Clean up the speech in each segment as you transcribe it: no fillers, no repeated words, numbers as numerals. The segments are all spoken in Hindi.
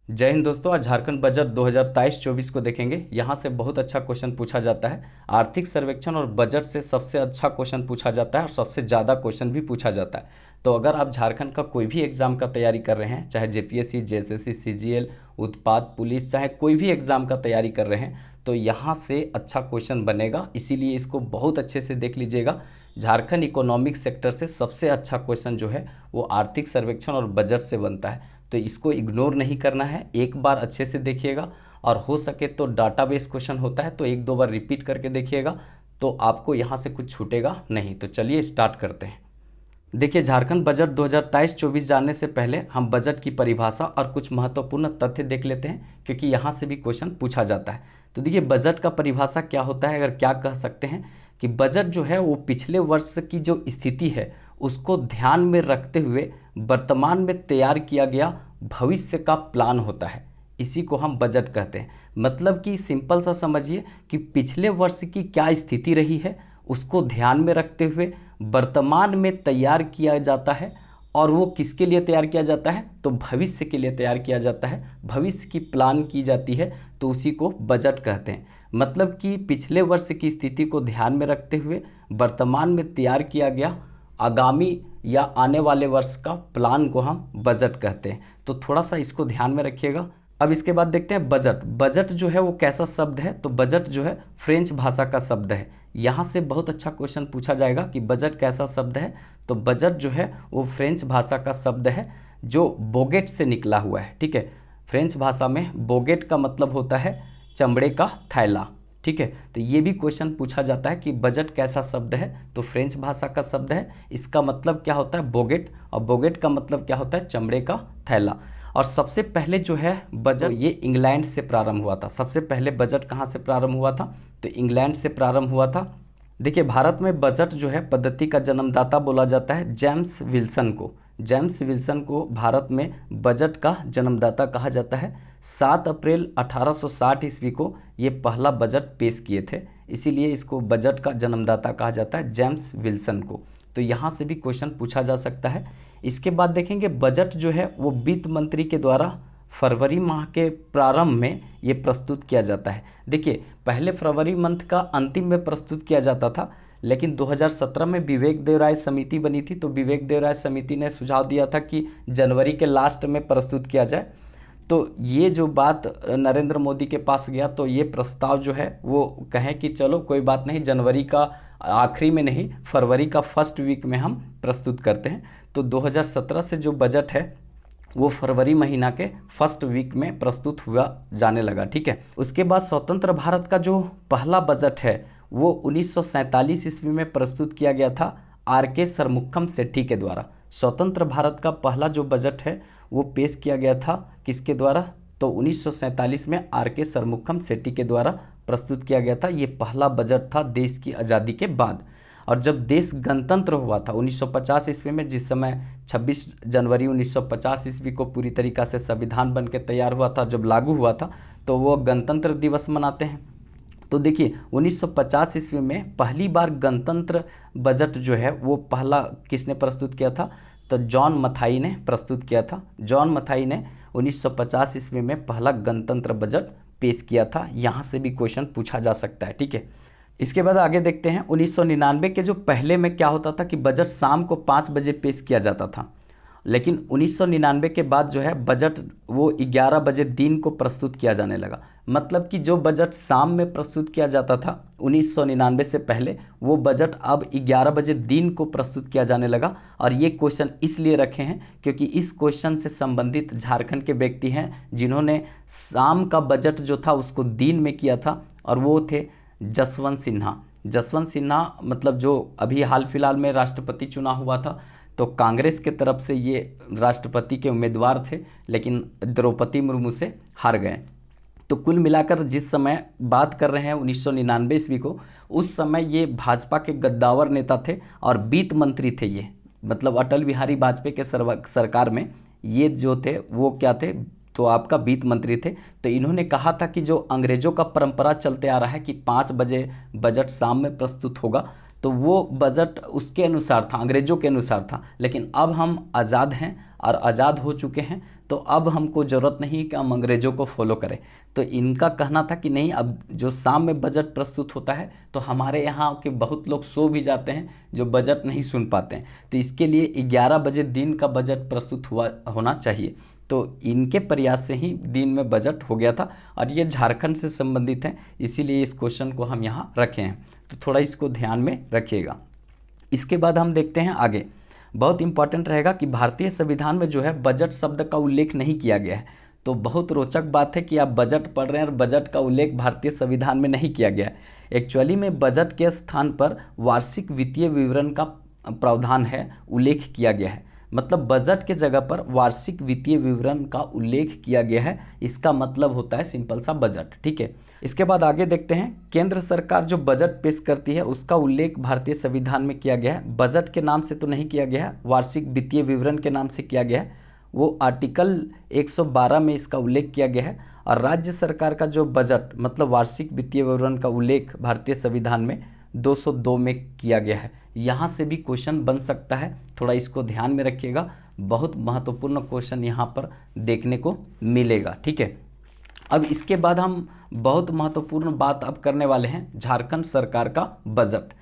जय हिंद दोस्तों। आज झारखंड बजट 2023-24 को देखेंगे। यहाँ से बहुत अच्छा क्वेश्चन पूछा जाता है। आर्थिक सर्वेक्षण और बजट से सबसे अच्छा क्वेश्चन पूछा जाता है और सबसे ज़्यादा क्वेश्चन भी पूछा जाता है। तो अगर आप झारखंड का कोई भी एग्जाम का तैयारी कर रहे हैं, चाहे जेपीएससी, जेएसएससी, सीजीएल, उत्पाद, पुलिस, चाहे कोई भी एग्जाम का तैयारी कर रहे हैं, तो यहाँ से अच्छा क्वेश्चन बनेगा। इसीलिए इसको बहुत अच्छे से देख लीजिएगा। झारखंड इकोनॉमिक सेक्टर से सबसे अच्छा क्वेश्चन जो है वो आर्थिक सर्वेक्षण और बजट से बनता है। तो इसको इग्नोर नहीं करना है, एक बार अच्छे से देखिएगा। और हो सके तो डाटाबेस क्वेश्चन होता है तो एक दो बार रिपीट करके देखिएगा, तो आपको यहाँ से कुछ छूटेगा नहीं। तो चलिए स्टार्ट करते हैं। देखिए, झारखंड बजट 2023-24 जानने से पहले हम बजट की परिभाषा और कुछ महत्वपूर्ण तथ्य देख लेते हैं, क्योंकि यहाँ से भी क्वेश्चन पूछा जाता है। तो देखिए, बजट का परिभाषा क्या होता है, अगर क्या कह सकते हैं कि बजट जो है वो पिछले वर्ष की जो स्थिति है उसको ध्यान में रखते हुए वर्तमान में तैयार किया गया भविष्य का प्लान होता है। इसी को हम बजट कहते हैं। मतलब कि सिंपल सा समझिए कि पिछले वर्ष की क्या स्थिति रही है उसको ध्यान में रखते हुए वर्तमान में तैयार किया जाता है। और वो किसके लिए तैयार किया जाता है, तो भविष्य के लिए तैयार किया जाता है। भविष्य की प्लान की जाती है तो उसी को बजट कहते हैं। मतलब कि पिछले वर्ष की स्थिति को ध्यान में रखते हुए वर्तमान में तैयार किया गया आगामी या आने वाले वर्ष का प्लान को हम बजट कहते हैं। तो थोड़ा सा इसको ध्यान में रखिएगा। अब इसके बाद देखते हैं बजट। बजट जो है वो कैसा शब्द है, तो बजट जो है फ्रेंच भाषा का शब्द है। यहाँ से बहुत अच्छा क्वेश्चन पूछा जाएगा कि बजट कैसा शब्द है। तो बजट जो है वो फ्रेंच भाषा का शब्द है जो बोगेट से निकला हुआ है। ठीक है, फ्रेंच भाषा में बोगेट का मतलब होता है चमड़े का थैला। ठीक है, तो ये भी क्वेश्चन पूछा जाता है कि बजट कैसा शब्द है, तो फ्रेंच भाषा का शब्द है। इसका मतलब क्या होता है, बोगेट, और बोगेट का मतलब क्या होता है, चमड़े का थैला। और सबसे पहले जो है बजट ये इंग्लैंड से प्रारंभ हुआ था। सबसे पहले बजट कहाँ से प्रारंभ हुआ था, तो इंग्लैंड से प्रारंभ हुआ था। देखिए, भारत में बजट जो है पद्धति का जन्मदाता बोला जाता है जेम्स विल्सन को। जेम्स विल्सन को भारत में बजट का जन्मदाता कहा जाता है। 7 अप्रैल 1860 ईस्वी को ये पहला बजट पेश किए थे, इसीलिए इसको बजट का जन्मदाता कहा जाता है, जेम्स विल्सन को। तो यहाँ से भी क्वेश्चन पूछा जा सकता है। इसके बाद देखेंगे बजट जो है वो वित्त मंत्री के द्वारा फरवरी माह के प्रारंभ में ये प्रस्तुत किया जाता है। देखिए, पहले फरवरी मंथ का अंतिम में प्रस्तुत किया जाता था, लेकिन 2017 में विवेक देव राय समिति बनी थी। तो विवेक देव राय समिति ने सुझाव दिया था कि जनवरी के लास्ट में प्रस्तुत किया जाए। तो ये जो बात नरेंद्र मोदी के पास गया, तो ये प्रस्ताव जो है वो कहें कि चलो कोई बात नहीं, जनवरी का आखिरी में नहीं, फरवरी का फर्स्ट वीक में हम प्रस्तुत करते हैं। तो 2017 से जो बजट है वो फरवरी महीना के फर्स्ट वीक में प्रस्तुत हुआ जाने लगा। ठीक है, उसके बाद स्वतंत्र भारत का जो पहला बजट है वो 1947 ईस्वी में प्रस्तुत किया गया था आर के सरमुखम सेठी के द्वारा। स्वतंत्र भारत का पहला जो बजट है वो पेश किया गया था किसके द्वारा, तो 1947 में आर के सरमुखम सेठी के द्वारा प्रस्तुत किया गया था। ये पहला बजट था देश की आज़ादी के बाद। और जब देश गणतंत्र हुआ था 1950 ईस्वी में, जिस समय 26 जनवरी 1950 ईस्वी को पूरी तरीक़ा से संविधान बन के तैयार हुआ था, जब लागू हुआ था, तो वो गणतंत्र दिवस मनाते हैं। तो देखिए, 1950 ईस्वी में पहली बार गणतंत्र बजट जो है वो पहला किसने प्रस्तुत किया था, तो जॉन मथाई ने प्रस्तुत किया था। जॉन मथाई ने 1950 ईस्वी में पहला गणतंत्र बजट पेश किया था। यहाँ से भी क्वेश्चन पूछा जा सकता है। ठीक है, इसके बाद आगे देखते हैं 1999 के जो पहले में क्या होता था कि बजट शाम को 5 बजे पेश किया जाता था, लेकिन 1999 के बाद जो है बजट वो 11 बजे दिन को प्रस्तुत किया जाने लगा। मतलब कि जो बजट शाम में प्रस्तुत किया जाता था 1999 से पहले, वो बजट अब 11 बजे दिन को प्रस्तुत किया जाने लगा। और ये क्वेश्चन इसलिए रखे हैं क्योंकि इस क्वेश्चन से संबंधित झारखंड के व्यक्ति हैं जिन्होंने शाम का बजट जो था उसको दिन में किया था, और वो थे जसवंत सिन्हा। जसवंत सिन्हा मतलब जो अभी हाल फिलहाल में राष्ट्रपति चुनाव हुआ था, तो कांग्रेस के तरफ से ये राष्ट्रपति के उम्मीदवार थे, लेकिन द्रौपदी मुर्मू से हार गए। तो कुल मिलाकर जिस समय बात कर रहे हैं 1999 ईस्वी को, उस समय ये भाजपा के गद्दावर नेता थे और वित्त मंत्री थे। ये मतलब अटल बिहारी वाजपेयी के सरकार में ये जो थे वो क्या थे, तो आपका वित्त मंत्री थे। तो इन्होंने कहा था कि जो अंग्रेज़ों का परंपरा चलते आ रहा है कि 5 बजे बजट शाम में प्रस्तुत होगा, तो वो बजट उसके अनुसार था, अंग्रेज़ों के अनुसार था। लेकिन अब हम आज़ाद हैं और आज़ाद हो चुके हैं, तो अब हमको ज़रूरत नहीं कि हम अंग्रेज़ों को फॉलो करें। तो इनका कहना था कि नहीं, अब जो शाम में बजट प्रस्तुत होता है तो हमारे यहाँ के बहुत लोग सो भी जाते हैं जो बजट नहीं सुन पाते हैं, तो इसके लिए 11 बजे दिन का बजट प्रस्तुत होना चाहिए। तो इनके प्रयास से ही दिन में बजट हो गया था, और ये झारखंड से संबंधित है, इसीलिए इस क्वेश्चन को हम यहाँ रखे हैं, तो थोड़ा इसको ध्यान में रखिएगा। इसके बाद हम देखते हैं आगे, बहुत इंपॉर्टेंट रहेगा कि भारतीय संविधान में जो है बजट शब्द का उल्लेख नहीं किया गया है। तो बहुत रोचक बात है कि आप बजट पढ़ रहे हैं और बजट का उल्लेख भारतीय संविधान में नहीं किया गया है। एक्चुअली में बजट के स्थान पर वार्षिक वित्तीय विवरण का प्रावधान है, उल्लेख किया गया है। मतलब बजट के जगह पर वार्षिक वित्तीय विवरण का उल्लेख किया गया है, इसका मतलब होता है सिंपल सा बजट। ठीक है, इसके बाद आगे देखते हैं, केंद्र सरकार जो बजट पेश करती है उसका उल्लेख भारतीय संविधान में किया गया है। बजट के नाम से तो नहीं किया गया है, वार्षिक वित्तीय विवरण के नाम से किया गया है, वो आर्टिकल 112 में इसका उल्लेख किया गया है। और राज्य सरकार का जो बजट मतलब वार्षिक वित्तीय विवरण का उल्लेख भारतीय संविधान में 202 में किया गया है। यहाँ से भी क्वेश्चन बन सकता है, थोड़ा इसको ध्यान में रखिएगा, बहुत महत्वपूर्ण क्वेश्चन यहाँ पर देखने को मिलेगा। ठीक है, अब इसके बाद हम बहुत महत्वपूर्ण बात अब करने वाले हैं, झारखंड सरकार का बजट।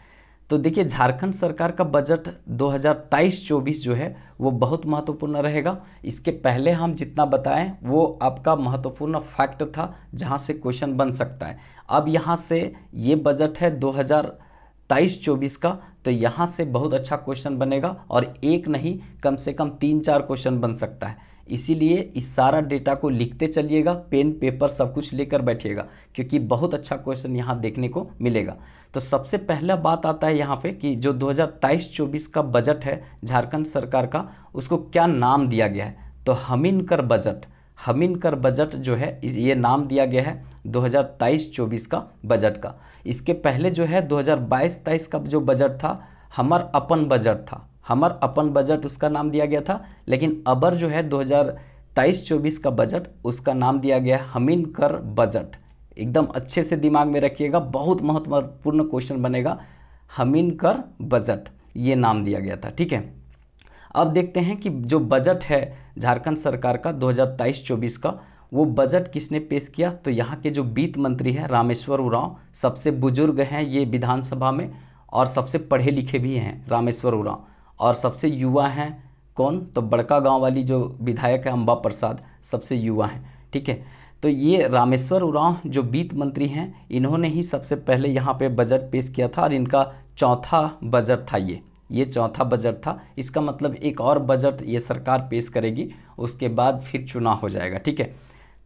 तो देखिए, झारखंड सरकार का बजट 2023-24 जो है वो बहुत महत्वपूर्ण रहेगा। इसके पहले हम जितना बताएं वो आपका महत्वपूर्ण फैक्ट था जहां से क्वेश्चन बन सकता है। अब यहां से ये बजट है 2023-24 का, तो यहाँ से बहुत अच्छा क्वेश्चन बनेगा, और एक नहीं कम से कम 3-4 क्वेश्चन बन सकता है। इसीलिए इस सारा डेटा को लिखते चलिएगा, पेन पेपर सब कुछ लेकर बैठिएगा, क्योंकि बहुत अच्छा क्वेश्चन यहाँ देखने को मिलेगा। तो सबसे पहला बात आता है यहाँ पे कि जो 2023-24 का बजट है झारखंड सरकार का, उसको क्या नाम दिया गया है। तो हमिनकर बजट, हमिनकर बजट जो है ये नाम दिया गया है 2023-24 का बजट का। इसके पहले जो है 2022-23 का जो बजट था हमर अपन बजट था, हमर अपन बजट उसका नाम दिया गया था। लेकिन अबर जो है 2023-24 का बजट उसका नाम दिया गया है हमिनकर बजट। एकदम अच्छे से दिमाग में रखिएगा, बहुत महत्वपूर्ण क्वेश्चन बनेगा, हमिनकर बजट ये नाम दिया गया था। ठीक है, अब देखते हैं कि जो बजट है झारखंड सरकार का 2023-24 का, वो बजट किसने पेश किया। तो यहाँ के जो वित्त मंत्री हैं रामेश्वर उरांव, सबसे बुजुर्ग हैं ये विधानसभा में, और सबसे पढ़े लिखे भी हैं रामेश्वर उरांव, और सबसे युवा हैं कौन, तो बड़का गांव वाली जो विधायक है अंबा प्रसाद, सबसे युवा हैं। ठीक है, तो ये रामेश्वर उरांव जो वित्त मंत्री हैं, इन्होंने ही सबसे पहले यहाँ पे बजट पेश किया था, और इनका चौथा बजट था ये चौथा बजट था। इसका मतलब एक और बजट ये सरकार पेश करेगी, उसके बाद फिर चुनाव हो जाएगा। ठीक है,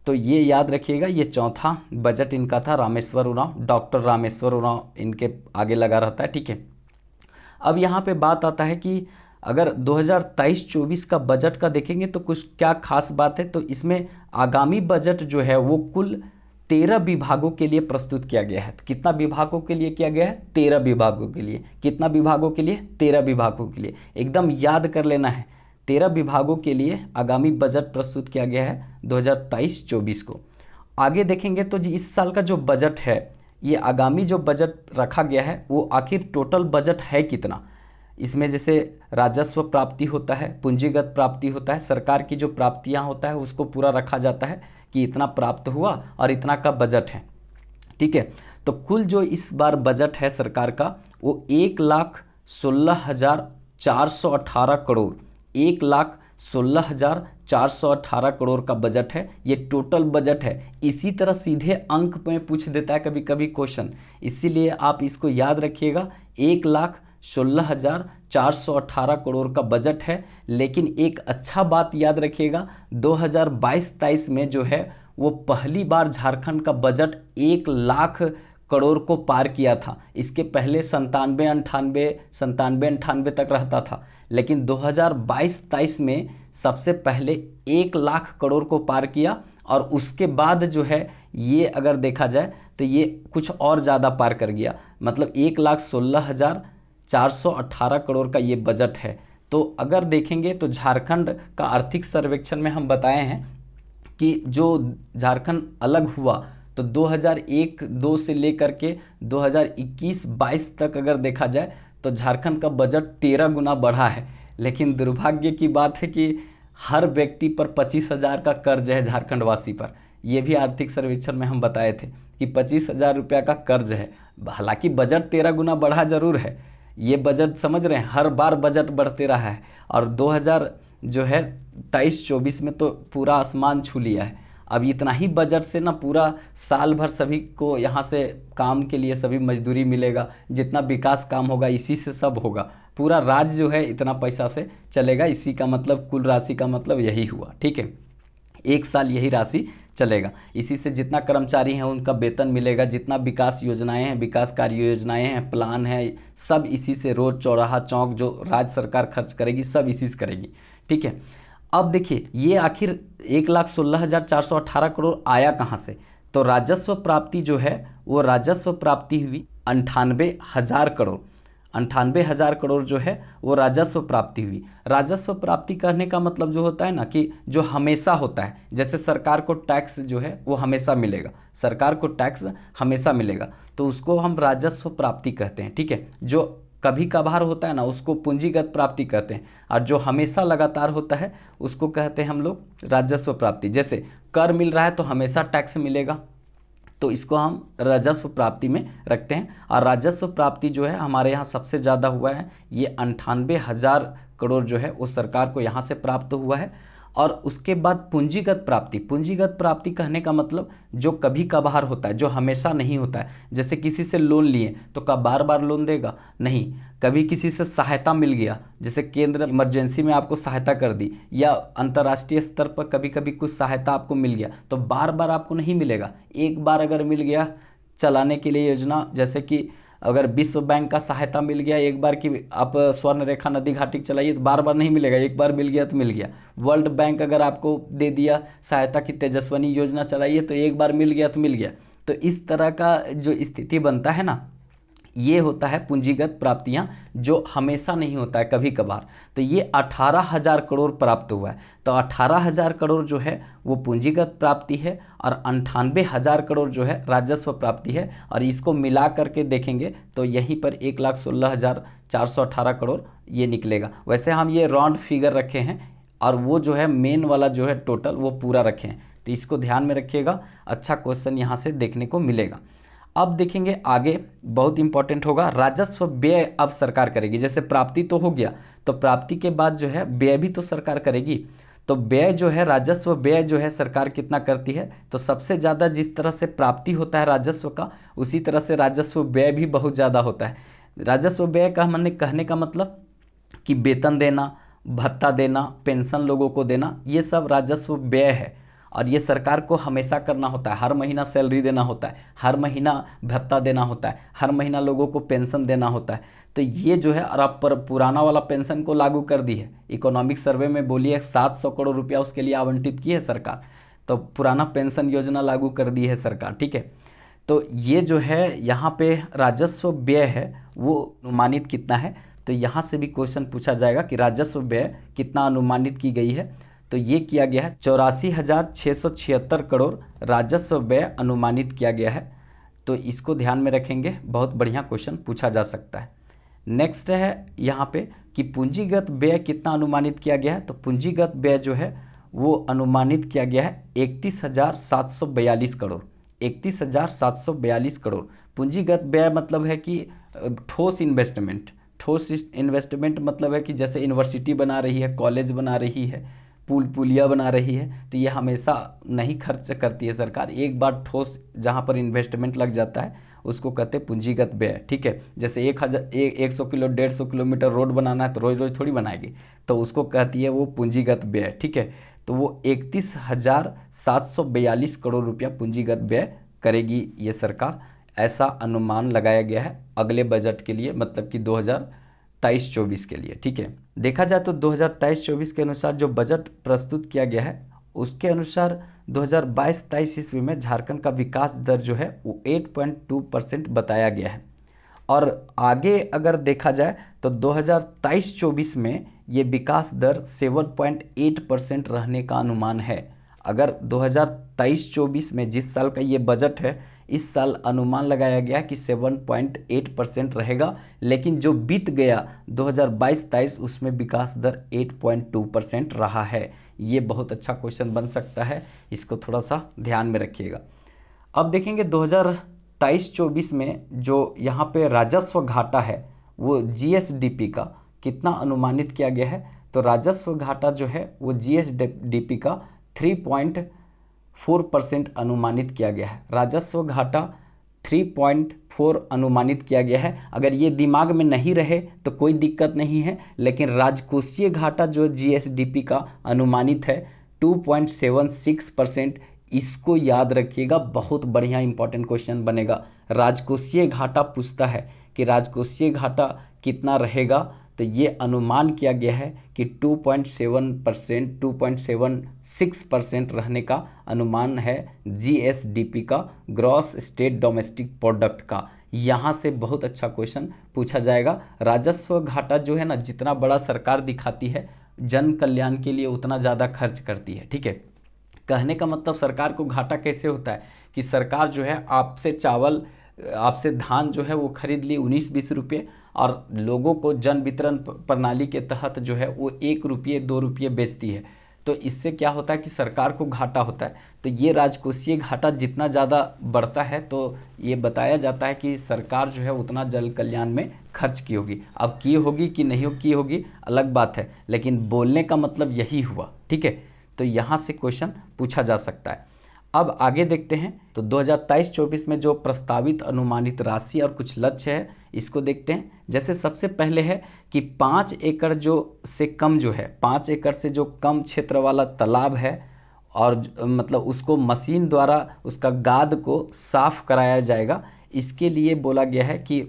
तो ये याद रखिएगा, ये चौथा बजट इनका था, रामेश्वर उरांव, डॉक्टर रामेश्वर उरांव इनके आगे लगा रहता है। ठीक है, अब यहाँ पे बात आता है कि अगर 2023-24 का बजट का देखेंगे तो कुछ क्या खास बात है। तो इसमें आगामी बजट जो है वो कुल 13 विभागों के लिए प्रस्तुत किया गया है। तो कितना विभागों के लिए किया गया है, 13 विभागों के लिए। कितना विभागों के लिए, 13 विभागों के लिए, एकदम याद कर लेना है, 13 विभागों के लिए आगामी बजट प्रस्तुत किया गया है 2023-24 को। आगे देखेंगे तो जी इस साल का जो बजट है, ये आगामी जो बजट रखा गया है वो आखिर टोटल बजट है कितना। इसमें जैसे राजस्व प्राप्ति होता है, पूंजीगत प्राप्ति होता है, सरकार की जो प्राप्तियां होता है उसको पूरा रखा जाता है कि इतना प्राप्त हुआ और इतना का बजट है। ठीक है, तो कुल जो इस बार बजट है सरकार का वो 1,16,418 करोड़, 1,16,418 करोड़ का बजट है, ये टोटल बजट है। इसी तरह सीधे अंक में पूछ देता है कभी कभी क्वेश्चन, इसीलिए आप इसको याद रखिएगा, 1,16,418 करोड़ का बजट है। लेकिन एक अच्छा बात याद रखिएगा, 2022-23 में जो है वो पहली बार झारखंड का बजट 1 लाख करोड़ को पार किया था। इसके पहले 97-98 तक रहता था, लेकिन 2022-23 में सबसे पहले 1 लाख करोड़ को पार किया, और उसके बाद जो है ये अगर देखा जाए तो ये कुछ और ज़्यादा पार कर गया, मतलब 1,16,418 करोड़ का ये बजट है। तो अगर देखेंगे तो झारखंड का आर्थिक सर्वेक्षण में हम बताए हैं कि जो झारखंड अलग हुआ तो 2001-2 से लेकर के 2021-22 तक अगर देखा जाए तो झारखंड का बजट 13 गुना बढ़ा है। लेकिन दुर्भाग्य की बात है कि हर व्यक्ति पर 25,000 का कर्ज है झारखंड वासी पर। ये भी आर्थिक सर्वेक्षण में हम बताए थे कि 25,000 रुपया का कर्ज है। हालांकि बजट 13 गुना बढ़ा जरूर है, ये बजट समझ रहे हैं, हर बार बजट बढ़ते रहा है। और 2000 जो है 23-24 में तो पूरा आसमान छू लिया है। अब इतना ही बजट से ना पूरा साल भर सभी को यहाँ से काम के लिए सभी मजदूरी मिलेगा, जितना विकास काम होगा इसी से सब होगा। पूरा राज्य जो है इतना पैसा से चलेगा, इसी का मतलब कुल राशि का मतलब यही हुआ। ठीक है, एक साल यही राशि चलेगा, इसी से जितना कर्मचारी हैं उनका वेतन मिलेगा, जितना विकास योजनाएं हैं, विकास कार्य योजनाएं हैं, प्लान है, सब इसी से, रोड चौराहा चौक जो राज्य सरकार खर्च करेगी सब इसी से करेगी। ठीक है, अब देखिए ये आखिर 1,16,418 करोड़ आया कहाँ से? तो राजस्व प्राप्ति जो है वो राजस्व प्राप्ति हुई 98,000 करोड़। 98,000 करोड़ जो है वो राजस्व प्राप्ति हुई। राजस्व प्राप्ति करने का मतलब जो होता है ना कि जो हमेशा होता है, जैसे सरकार को टैक्स जो है वो हमेशा मिलेगा, सरकार को टैक्स हमेशा मिलेगा, तो उसको हम राजस्व प्राप्ति कहते हैं। ठीक है, जो कभी कभार होता है ना उसको पूंजीगत प्राप्ति कहते हैं, और जो हमेशा लगातार होता है उसको कहते हैं हम लोग राजस्व प्राप्ति। जैसे कर मिल रहा है तो हमेशा टैक्स मिलेगा, तो इसको हम राजस्व प्राप्ति में रखते हैं। और राजस्व प्राप्ति जो है हमारे यहाँ सबसे ज़्यादा हुआ है, ये 98,000 करोड़ जो है वो सरकार को यहाँ से प्राप्त हुआ है। और उसके बाद पूंजीगत प्राप्ति, पूंजीगत प्राप्ति कहने का मतलब जो कभी कभार होता है, जो हमेशा नहीं होता है। जैसे किसी से लोन लिए तो क्या बार बार लोन देगा? नहीं। कभी किसी से सहायता मिल गया, जैसे केंद्र इमरजेंसी में आपको सहायता कर दी, या अंतर्राष्ट्रीय स्तर पर कभी कभी कुछ सहायता आपको मिल गया, तो बार बार आपको नहीं मिलेगा। एक बार अगर मिल गया चलाने के लिए योजना, जैसे कि अगर विश्व बैंक का सहायता मिल गया एक बार कि आप स्वर्ण रेखा नदी घाटी चलाइए, तो बार बार नहीं मिलेगा, एक बार मिल गया तो मिल गया। वर्ल्ड बैंक अगर आपको दे दिया सहायता की तेजस्विनी योजना चलाइए, तो एक बार मिल गया तो मिल गया। तो इस तरह का जो स्थिति बनता है ना, ये होता है पूंजीगत प्राप्तियां, जो हमेशा नहीं होता है, कभी कभार। तो ये 18,000 करोड़ प्राप्त हुआ है। तो 18,000 करोड़ जो है वो पूंजीगत प्राप्ति है, और 98,000 करोड़ जो है राजस्व प्राप्ति है। और इसको मिला करके देखेंगे तो यहीं पर 1,16,418 करोड़ ये निकलेगा। वैसे हम ये राउंड फिगर रखे हैं, और वो जो है मेन वाला जो है टोटल वो पूरा रखे हैं, तो इसको ध्यान में रखिएगा। अच्छा क्वेश्चन यहाँ से देखने को मिलेगा। अब देखेंगे आगे, बहुत इंपॉर्टेंट होगा, राजस्व व्यय अब सरकार करेगी। जैसे प्राप्ति तो हो गया, तो प्राप्ति के बाद जो है व्यय भी तो सरकार करेगी। तो व्यय जो है, राजस्व व्यय जो है सरकार कितना करती है? तो सबसे ज़्यादा जिस तरह से प्राप्ति होता है राजस्व का, उसी तरह से राजस्व व्यय भी बहुत ज़्यादा होता है। राजस्व व्यय का मैंने कहने का मतलब कि वेतन देना, भत्ता देना, पेंशन लोगों को देना, ये सब राजस्व व्यय है। और ये सरकार को हमेशा करना होता है, हर महीना सैलरी देना होता है, हर महीना भत्ता देना होता है, हर महीना लोगों को पेंशन देना होता है। तो ये जो है, और अब पुराना वाला पेंशन को लागू कर दी है। इकोनॉमिक सर्वे में बोलिए 700 करोड़ रुपया उसके लिए आवंटित की है सरकार, तो पुराना पेंशन योजना लागू कर दी है सरकार। ठीक है, तो ये जो है यहाँ पे राजस्व व्यय है वो अनुमानित कितना है? तो यहाँ से भी क्वेश्चन पूछा जाएगा कि राजस्व व्यय कितना अनुमानित की गई है। तो ये किया गया है 84,676 करोड़ राजस्व व्यय अनुमानित किया गया है। तो इसको ध्यान में रखेंगे, बहुत बढ़िया क्वेश्चन पूछा जा सकता है। नेक्स्ट है यहाँ पे कि पूंजीगत व्यय कितना अनुमानित किया गया है। तो पूंजीगत व्यय जो है वो अनुमानित किया गया है 31,742 करोड़। 31,742 करोड़ पूंजीगत व्यय मतलब है कि ठोस इन्वेस्टमेंट। ठोस इन्वेस्टमेंट मतलब है कि जैसे यूनिवर्सिटी बना रही है, कॉलेज बना रही है, पुल पुलिया बना रही है, तो ये हमेशा नहीं खर्च करती है सरकार, एक बार ठोस जहाँ पर इन्वेस्टमेंट लग जाता है उसको कहते हैं पूंजीगत व्यय। ठीक है, जैसे 100 किलो 150 किलोमीटर रोड बनाना है तो रोज रोज थोड़ी बनाएगी, तो उसको कहती है वो पूंजीगत व्यय। ठीक है, तो वो 31,742 करोड़ रुपया पूंजीगत व्यय करेगी ये सरकार, ऐसा अनुमान लगाया गया है अगले बजट के लिए, मतलब कि 2023-24 के लिए। ठीक है, देखा जाए तो 2023-24 के अनुसार जो बजट प्रस्तुत किया गया है उसके अनुसार 2022-23 ईस्वी में झारखंड का विकास दर जो है वो 8.2% बताया गया है। और आगे अगर देखा जाए तो 2023-24 में ये विकास दर 7.8% रहने का अनुमान है। अगर 2023-24 में जिस साल का ये बजट है इस साल अनुमान लगाया गया कि 7.8% रहेगा, लेकिन जो बीत गया 2022-23 उसमें विकास दर 8.2% रहा है। ये बहुत अच्छा क्वेश्चन बन सकता है, इसको थोड़ा सा ध्यान में रखिएगा। अब देखेंगे 2023-24 में जो यहाँ पे राजस्व घाटा है वो जीएसडीपी का कितना अनुमानित किया गया है। तो राजस्व घाटा जो है वो जीएसडीपी का 3.4% अनुमानित किया गया है। राजस्व घाटा 3.4 अनुमानित किया गया है। अगर ये दिमाग में नहीं रहे तो कोई दिक्कत नहीं है, लेकिन राजकोषीय घाटा जो जीएसडीपी का अनुमानित है 2.76%, इसको याद रखिएगा, बहुत बढ़िया इंपॉर्टेंट क्वेश्चन बनेगा। राजकोषीय घाटा पूछता है कि राजकोषीय घाटा कितना रहेगा, तो ये अनुमान किया गया है कि 2.7%, 2.76% रहने का अनुमान है जीएसडीपी का, ग्रॉस स्टेट डोमेस्टिक प्रोडक्ट का। यहाँ से बहुत अच्छा क्वेश्चन पूछा जाएगा। राजस्व घाटा जो है ना, जितना बड़ा सरकार दिखाती है जन कल्याण के लिए उतना ज़्यादा खर्च करती है, ठीक है। कहने का मतलब सरकार को घाटा कैसे होता है कि सरकार जो है आपसे चावल, आपसे धान जो है वो खरीद ली 19-20 रुपये, और लोगों को जन वितरण प्रणाली के तहत जो है वो 1 रुपये 2 रुपये बेचती है। तो इससे क्या होता है कि सरकार को घाटा होता है। तो ये राजकोषीय घाटा जितना ज़्यादा बढ़ता है तो ये बताया जाता है कि सरकार जो है उतना जन कल्याण में खर्च की होगी। अब की होगी कि नहीं की होगी अलग बात है, लेकिन बोलने का मतलब यही हुआ, ठीक है। तो यहाँ से क्वेश्चन पूछा जा सकता है। अब आगे देखते हैं, तो 2023-24 में जो प्रस्तावित अनुमानित राशि और कुछ लक्ष्य है इसको देखते हैं। जैसे सबसे पहले है कि 5 एकड़ जो से कम जो है, 5 एकड़ से जो कम क्षेत्र वाला तालाब है और मतलब उसको मशीन द्वारा उसका गाद को साफ कराया जाएगा। इसके लिए बोला गया है कि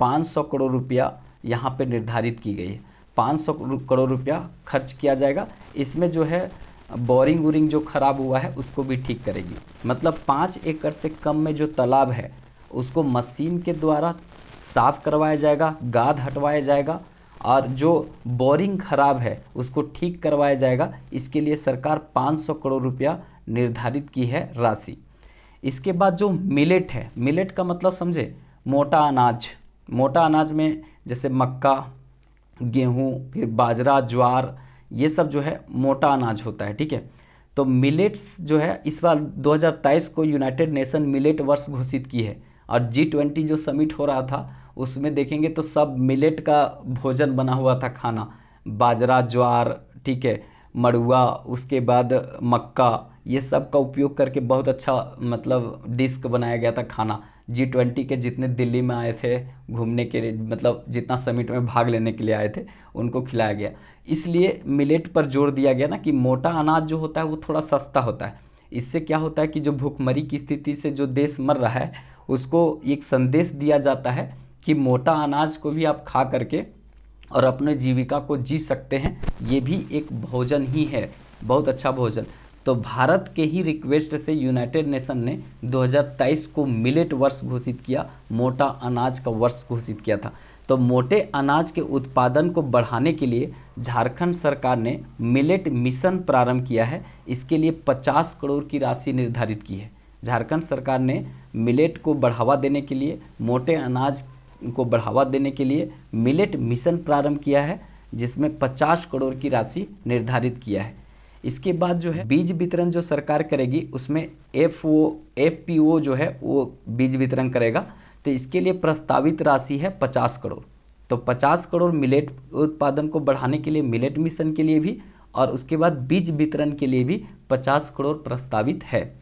500 करोड़ रुपया यहाँ पे निर्धारित की गई है। 500 करोड़ रुपया खर्च किया जाएगा। इसमें जो है बोरिंग वोरिंग जो खराब हुआ है उसको भी ठीक करेगी। मतलब 5 एकड़ से कम में जो तालाब है उसको मशीन के द्वारा साफ करवाया जाएगा, गाद हटवाया जाएगा, और जो बोरिंग खराब है उसको ठीक करवाया जाएगा। इसके लिए सरकार 500 करोड़ रुपया निर्धारित की है राशि। इसके बाद जो मिलेट है, मिलेट का मतलब समझे, मोटा अनाज। मोटा अनाज में जैसे मक्का, गेहूँ, फिर बाजरा, ज्वार, ये सब जो है मोटा अनाज होता है, ठीक है। तो मिलेट्स जो है इस बार 2023 को यूनाइटेड नेशन मिलेट वर्ष घोषित की है, और G20 जो समिट हो रहा था उसमें देखेंगे तो सब मिलेट का भोजन बना हुआ था खाना, बाजरा, ज्वार, ठीक है, मड़ुआ, उसके बाद मक्का, ये सब का उपयोग करके बहुत अच्छा मतलब डिस्क बनाया गया था खाना। G20 के जितने दिल्ली में आए थे घूमने के लिए, मतलब जितना समिट में भाग लेने के लिए आए थे उनको खिलाया गया। इसलिए मिलेट पर जोर दिया गया ना कि मोटा अनाज जो होता है वो थोड़ा सस्ता होता है। इससे क्या होता है कि जो भूखमरी की स्थिति से जो देश मर रहा है उसको एक संदेश दिया जाता है कि मोटा अनाज को भी आप खा करके और अपने जीविका को जी सकते हैं। ये भी एक भोजन ही है, बहुत अच्छा भोजन। तो भारत के ही रिक्वेस्ट से यूनाइटेड नेशन ने 2023 को मिलेट वर्ष घोषित किया, मोटा अनाज का वर्ष घोषित किया था। तो मोटे अनाज के उत्पादन को बढ़ाने के लिए झारखंड सरकार ने मिलेट मिशन प्रारंभ किया है। इसके लिए 50 करोड़ की राशि निर्धारित की है। झारखंड सरकार ने मिलेट को बढ़ावा देने के लिए, मोटे अनाज को बढ़ावा देने के लिए मिलेट मिशन प्रारंभ किया है, जिसमें 50 करोड़ की राशि निर्धारित किया है। इसके बाद जो है बीज वितरण जो सरकार करेगी उसमें FPO जो है वो बीज वितरण करेगा। तो इसके लिए प्रस्तावित राशि है 50 करोड़। तो 50 करोड़ मिलेट उत्पादन को बढ़ाने के लिए मिलेट मिशन के लिए भी, और उसके बाद बीज वितरण के लिए भी 50 करोड़ प्रस्तावित है।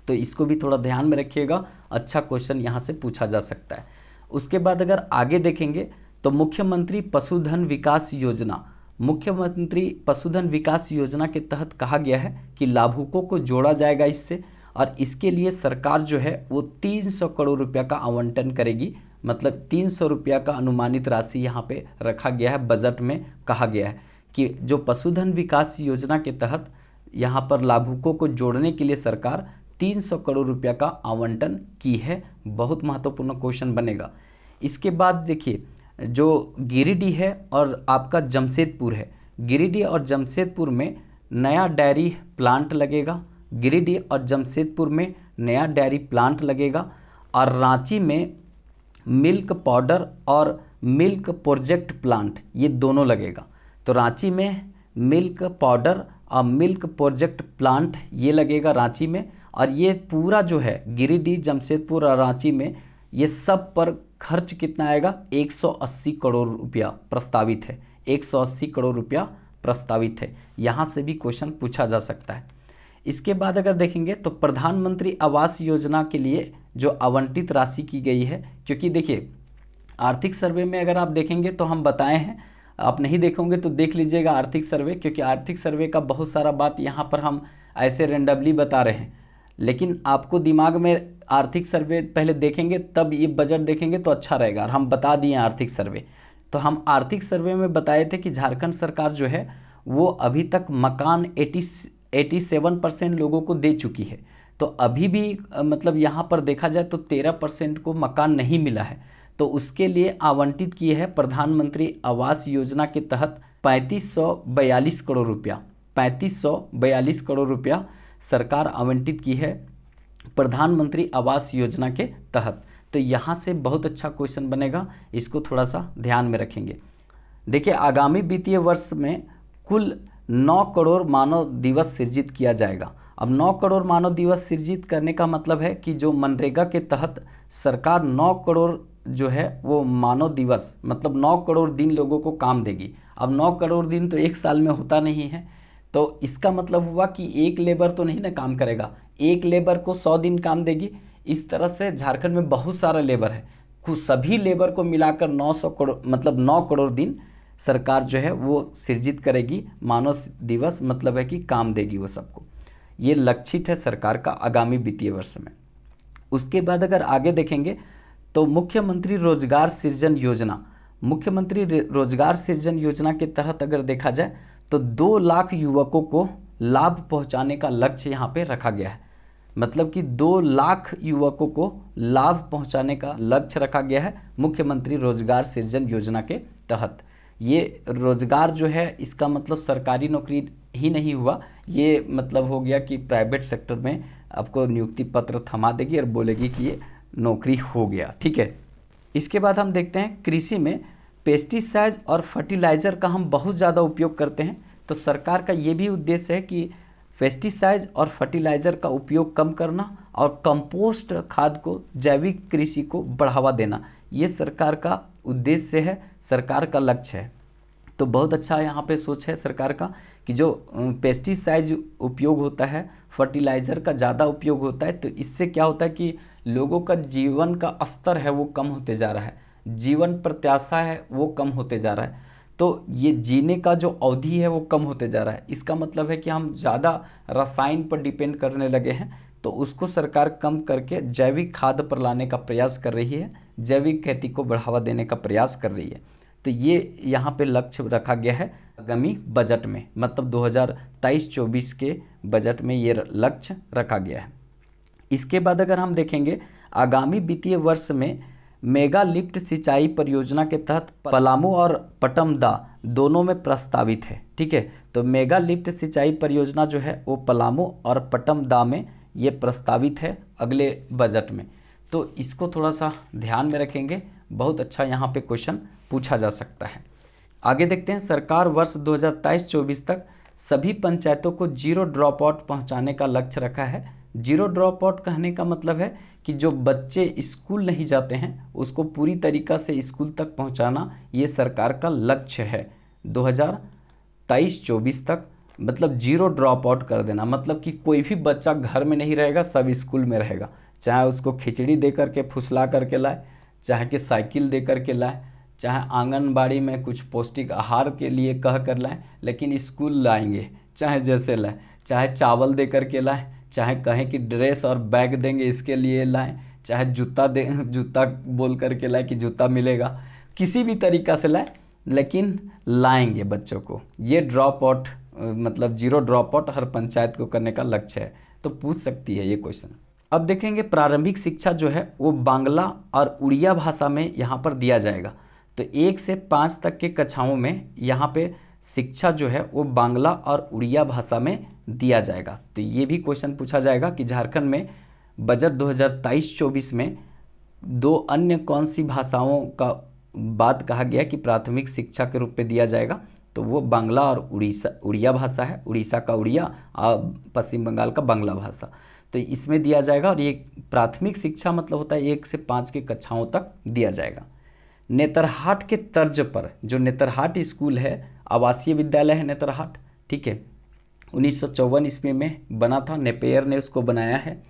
तो इसको भी थोड़ा ध्यान में रखिएगा, अच्छा क्वेश्चन यहाँ से पूछा जा सकता है। उसके बाद अगर आगे देखेंगे तो मुख्यमंत्री पशुधन विकास योजना, मुख्यमंत्री पशुधन विकास योजना के तहत कहा गया है कि लाभुकों को जोड़ा जाएगा इससे, और इसके लिए सरकार जो है वो 300 करोड़ रुपया का आवंटन करेगी। मतलब 300 रुपया का अनुमानित राशि यहाँ पे रखा गया है। बजट में कहा गया है कि जो पशुधन विकास योजना के तहत यहाँ पर लाभुकों को जोड़ने के लिए सरकार 300 करोड़ रुपया का आवंटन की है। बहुत महत्वपूर्ण क्वेश्चन बनेगा। इसके बाद देखिए जो गिरिडीह है और आपका जमशेदपुर है, गिरिडीह और जमशेदपुर में नया डेयरी प्लांट लगेगा। गिरिडीह और जमशेदपुर में नया डेयरी प्लांट लगेगा। और रांची में मिल्क पाउडर और मिल्क प्रोजेक्ट प्लांट, ये दोनों लगेगा। तो रांची में मिल्क पाउडर और मिल्क प्रोजेक्ट प्लांट ये लगेगा रांची में। और ये पूरा जो है गिरिडीह, जमशेदपुर और रांची में, ये सब पर खर्च कितना आएगा? 180 करोड़ रुपया प्रस्तावित है। 180 करोड़ रुपया प्रस्तावित है। यहाँ से भी क्वेश्चन पूछा जा सकता है। इसके बाद अगर देखेंगे तो प्रधानमंत्री आवास योजना के लिए जो आवंटित राशि की गई है, क्योंकि देखिए आर्थिक सर्वे में अगर आप देखेंगे तो हम बताए हैं, आप नहीं देखोगे तो देख लीजिएगा आर्थिक सर्वे, क्योंकि आर्थिक सर्वे का बहुत सारा बात यहाँ पर हम ऐसे रेंडमली बता रहे हैं। लेकिन आपको दिमाग में आर्थिक सर्वे पहले देखेंगे तब ये बजट देखेंगे तो अच्छा रहेगा। और हम बता दिए आर्थिक सर्वे, तो हम आर्थिक सर्वे में बताए थे कि झारखंड सरकार जो है वो अभी तक मकान 87% लोगों को दे चुकी है। तो अभी भी मतलब यहाँ पर देखा जाए तो 13% को मकान नहीं मिला है। तो उसके लिए आवंटित किए हैं प्रधानमंत्री आवास योजना के तहत 3542 करोड़ रुपया। 3542 करोड़ रुपया सरकार आवंटित की है प्रधानमंत्री आवास योजना के तहत। तो यहाँ से बहुत अच्छा क्वेश्चन बनेगा, इसको थोड़ा सा ध्यान में रखेंगे। देखिए आगामी वित्तीय वर्ष में कुल 9 करोड़ मानव दिवस सृजित किया जाएगा। अब 9 करोड़ मानव दिवस सृजित करने का मतलब है कि जो मनरेगा के तहत सरकार 9 करोड़ जो है वो मानव दिवस, मतलब 9 करोड़ दिन लोगों को काम देगी। अब 9 करोड़ दिन तो एक साल में होता नहीं है, तो इसका मतलब हुआ कि एक लेबर तो नहीं ना काम करेगा, एक लेबर को 100 दिन काम देगी। इस तरह से झारखंड में बहुत सारा लेबर है, कुछ सभी लेबर को मिलाकर 900 करोड़ मतलब 9 करोड़ दिन सरकार जो है वो सृजित करेगी मानव दिवस, मतलब है कि काम देगी वो सबको। ये लक्षित है सरकार का आगामी वित्तीय वर्ष में। उसके बाद अगर आगे देखेंगे तो मुख्यमंत्री रोजगार सृजन योजना, मुख्यमंत्री रोजगार सृजन योजना के तहत अगर देखा जाए तो 2 लाख युवकों को लाभ पहुंचाने का लक्ष्य यहाँ पे रखा गया है। मतलब कि 2 लाख युवकों को लाभ पहुंचाने का लक्ष्य रखा गया है मुख्यमंत्री रोजगार सृजन योजना के तहत। ये रोजगार जो है इसका मतलब सरकारी नौकरी ही नहीं हुआ, ये मतलब हो गया कि प्राइवेट सेक्टर में आपको नियुक्ति पत्र थमा देगी और बोलेगी कि ये नौकरी हो गया, ठीक है। इसके बाद हम देखते हैं कृषि में पेस्टिसाइड और फर्टिलाइज़र का हम बहुत ज़्यादा उपयोग करते हैं। तो सरकार का ये भी उद्देश्य है कि पेस्टिसाइड और फर्टिलाइज़र का उपयोग कम करना और कंपोस्ट खाद को, जैविक कृषि को बढ़ावा देना, ये सरकार का उद्देश्य है, सरकार का लक्ष्य है। तो बहुत अच्छा यहाँ पे सोच है सरकार का कि जो पेस्टिसाइड उपयोग होता है, फर्टिलाइज़र का ज़्यादा उपयोग होता है, तो इससे क्या होता है कि लोगों का जीवन का स्तर है वो कम होते जा रहा है, जीवन प्रत्याशा है वो कम होते जा रहा है। तो ये जीने का जो अवधि है वो कम होते जा रहा है। इसका मतलब है कि हम ज़्यादा रसायन पर डिपेंड करने लगे हैं, तो उसको सरकार कम करके जैविक खाद पर लाने का प्रयास कर रही है, जैविक खेती को बढ़ावा देने का प्रयास कर रही है। तो ये यहाँ पे लक्ष्य रखा गया है आगामी बजट में, मतलब 2023-24 के बजट में ये लक्ष्य रखा गया है। इसके बाद अगर हम देखेंगे आगामी वित्तीय वर्ष में मेगा लिफ्ट सिंचाई परियोजना के तहत पलामू और पटमदा दोनों में प्रस्तावित है, ठीक है। तो मेगा लिफ्ट सिंचाई परियोजना जो है वो पलामू और पटमदा में ये प्रस्तावित है अगले बजट में। तो इसको थोड़ा सा ध्यान में रखेंगे, बहुत अच्छा यहाँ पे क्वेश्चन पूछा जा सकता है। आगे देखते हैं, सरकार वर्ष 2023-24 तक सभी पंचायतों को जीरो ड्रॉप आउट पहुँचाने का लक्ष्य रखा है। जीरो ड्रॉप आउट कहने का मतलब है कि जो बच्चे स्कूल नहीं जाते हैं उसको पूरी तरीक़ा से स्कूल तक पहुंचाना, ये सरकार का लक्ष्य है 2023-24 तक। मतलब जीरो ड्रॉप आउट कर देना, मतलब कि कोई भी बच्चा घर में नहीं रहेगा, सब स्कूल में रहेगा। चाहे उसको खिचड़ी दे करके फुसला करके लाए, चाहे कि साइकिल दे करके लाए, चाहे आंगनबाड़ी में कुछ पौष्टिक आहार के लिए कह कर लाएँ, लेकिन स्कूल लाएंगे, चाहे जैसे लाएँ, चाहे चावल दे करके लाएँ, चाहे कहें कि ड्रेस और बैग देंगे इसके लिए लाएं, चाहे जूता दे, जूता बोल करके लाएं कि जूता मिलेगा, किसी भी तरीक़ा से लाएं, लेकिन लाएंगे बच्चों को। ये ड्रॉप आउट मतलब जीरो ड्रॉप आउट हर पंचायत को करने का लक्ष्य है। तो पूछ सकती है ये क्वेश्चन। अब देखेंगे प्रारंभिक शिक्षा जो है वो बांग्ला और उड़िया भाषा में यहाँ पर दिया जाएगा। तो 1 से 5 तक के कक्षाओं में यहाँ पे शिक्षा जो है वो बांग्ला और उड़िया भाषा में दिया जाएगा। तो ये भी क्वेश्चन पूछा जाएगा कि झारखंड में बजट 2023-24 में दो अन्य कौन सी भाषाओं का बात कहा गया कि प्राथमिक शिक्षा के रूप में दिया जाएगा, तो वो बांग्ला और उड़िया भाषा है, उड़ीसा का उड़िया और पश्चिम बंगाल का बांग्ला भाषा, तो इसमें दिया जाएगा। और ये प्राथमिक शिक्षा मतलब होता है 1 से 5 की कक्षाओं तक दिया जाएगा। नेतरहाट के तर्ज पर, जो नेतरहाट स्कूल है, आवासीय विद्यालय है नेतरहाट, ठीक है, 1954 ईस्वी में बना था, नेपेयर ने उसको बनाया है।